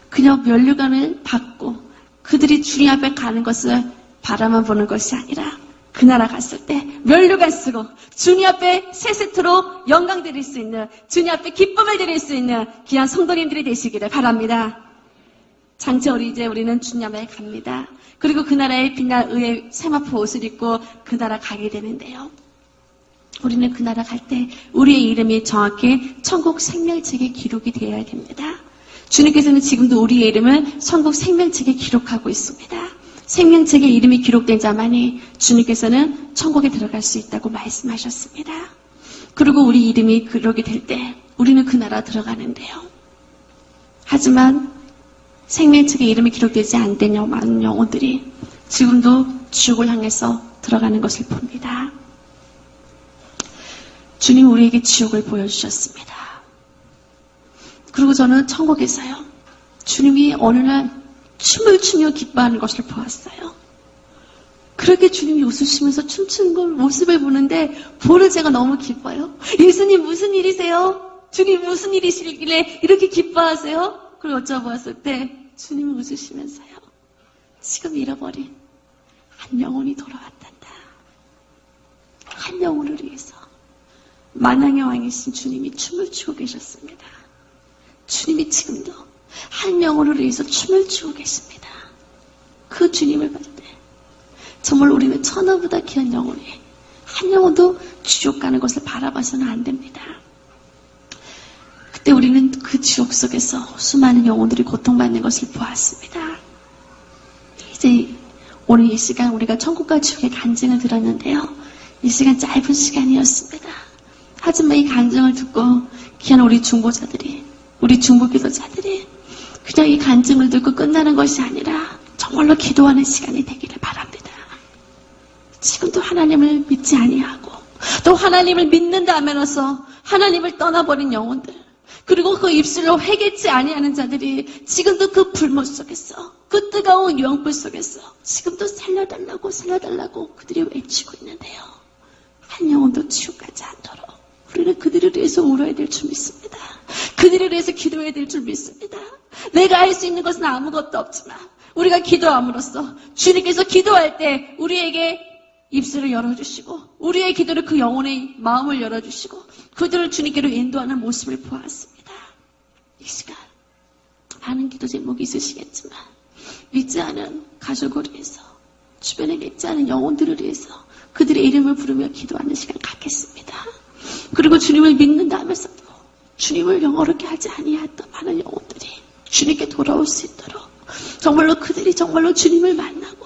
그냥 면류관을 받고 그들이 주님 앞에 가는 것을 바라만 보는 것이 아니라 그 나라 갔을 때 면류관 쓰고 주님 앞에 세 세트로 영광 드릴 수 있는, 주님 앞에 기쁨을 드릴 수 있는 귀한 성도님들이 되시기를 바랍니다. 장차 우리는 주님 앞에 갑니다. 그리고 그 나라에 빛날 의의 세마포 옷을 입고 그 나라 가게 되는데요. 우리는 그 나라 갈 때 우리의 이름이 정확히 천국 생명책에 기록이 되어야 됩니다. 주님께서는 지금도 우리의 이름을 천국 생명책에 기록하고 있습니다. 생명책에 이름이 기록된 자만이 주님께서는 천국에 들어갈 수 있다고 말씀하셨습니다. 그리고 우리 이름이 그러게 될 때 우리는 그 나라 들어가는데요. 하지만 생명책에 이름이 기록되지 않은 많은 영혼들이 지금도 지옥을 향해서 들어가는 것을 봅니다. 주님 우리에게 지옥을 보여주셨습니다. 그리고 저는 천국에서요, 주님이 어느 날 춤을 추며 기뻐하는 것을 보았어요. 그렇게 주님이 웃으시면서 춤추는 모습을 보는데 보는 제가 너무 기뻐요. 예수님 무슨 일이세요? 주님 무슨 일이시길래 이렇게 기뻐하세요? 그리고 여쭤보았을 때 주님이 웃으시면서요, 지금 잃어버린 한 영혼이 돌아왔단다. 한 영혼을 위해서 만왕의 왕이신 주님이 춤을 추고 계셨습니다. 주님이 지금도 한 영혼을 위해서 춤을 추고 계십니다. 그 주님을 볼 때 정말 우리는 천하보다 귀한 영혼이 한 영혼도 지옥 가는 것을 바라봐서는 안 됩니다. 그때 우리는 그 지옥 속에서 수많은 영혼들이 고통받는 것을 보았습니다. 이제 오늘 이 시간 우리가 천국과 지옥의 간증을 들었는데요. 이 시간 짧은 시간이었습니다. 하지만 이 간증을 듣고 귀한 우리 중보자들이, 우리 중보기도자들이 그냥 이 간증을 듣고 끝나는 것이 아니라 정말로 기도하는 시간이 되기를 바랍니다. 지금도 하나님을 믿지 아니하고 또 하나님을 믿는다 하면서 하나님을 떠나버린 영혼들, 그리고 그 입술로 회개치 아니하는 자들이 지금도 그 불못 속에서, 그 뜨거운 유황불 속에서 지금도 살려달라고 살려달라고 그들이 외치고 있는데요. 한 영혼도 지옥 가지 않도록 우리는 그들을 위해서 울어야 될 줄 믿습니다. 그들을 위해서 기도해야 될 줄 믿습니다. 내가 할 수 있는 것은 아무것도 없지만 우리가 기도함으로써 주님께서 기도할 때 우리에게 입술을 열어주시고 우리의 기도를 그 영혼의 마음을 열어주시고 그들을 주님께로 인도하는 모습을 보았습니다. 이 시간 많은 기도 제목이 있으시겠지만 믿지 않은 가족을 위해서, 주변에 믿지 않은 영혼들을 위해서 그들의 이름을 부르며 기도하는 시간 갖겠습니다. 그리고 주님을 믿는다 하면서도 주님을 영어롭게 하지 아니했던 많은 영혼들이 주님께 돌아올 수 있도록 정말로 그들이 정말로 주님을 만나고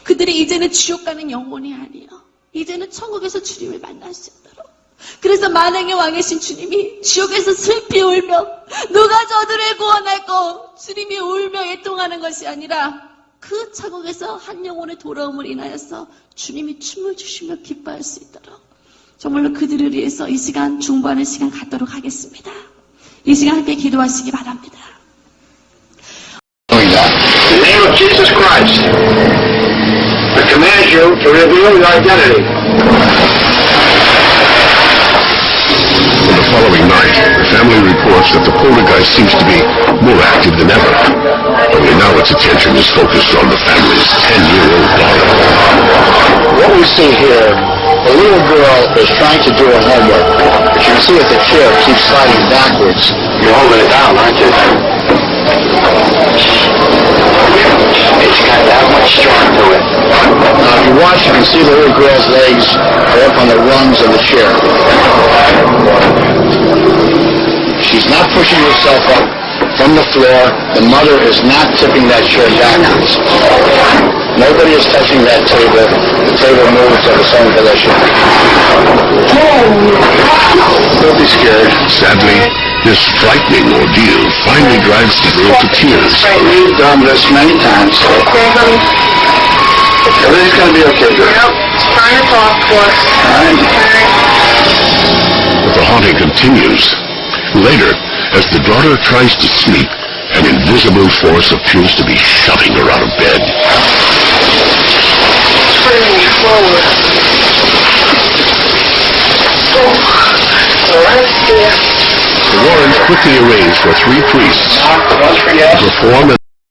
그들이 이제는 지옥 가는 영혼이 아니요 이제는 천국에서 주님을 만날 수 있도록, 그래서 만왕의 왕이신 주님이 지옥에서 슬피 울며 누가 저들을 구원할꼬 주님이 울며 애통하는 것이 아니라 그 천국에서 한 영혼의 돌아옴을 인하여서 주님이 춤을 추시며 기뻐할 수 있도록 정말로 그들을 위해서 이 시간 중보하는 시간 갖도록 하겠습니다. 이 시간 함께 기도하시기 바랍니다.
In the name of Jesus Christ, I command you to reveal your identity.
On the following night, the family reports that the poltergeist seems to be more active than ever. Only now its attention is focused on the family's 10-year-old daughter.
What we see here, the little girl is trying to do her homework, but you can see that the chair keeps sliding backwards. You're holding it down, aren't you? It's got that much strength to it. Now, if you watch, you can see the little girl's legs are up on the rungs of the chair. She's not pushing herself up from the floor. The mother is not tipping that chair backwards. Nobody is touching that table. The table moves to its own volition. Don't be scared.
Sadly, this frightening ordeal finally drives the girl to tears.
We've done this many times. Everything's going to be okay, girl.
Nope. Trying to talk to us.
But the haunting continues. Later, as the daughter tries to sleep, an invisible force appears to be shoving her out of bed.
Bring me forward. Oh, right there.
The Warrens quickly arrange for 3 priests to perform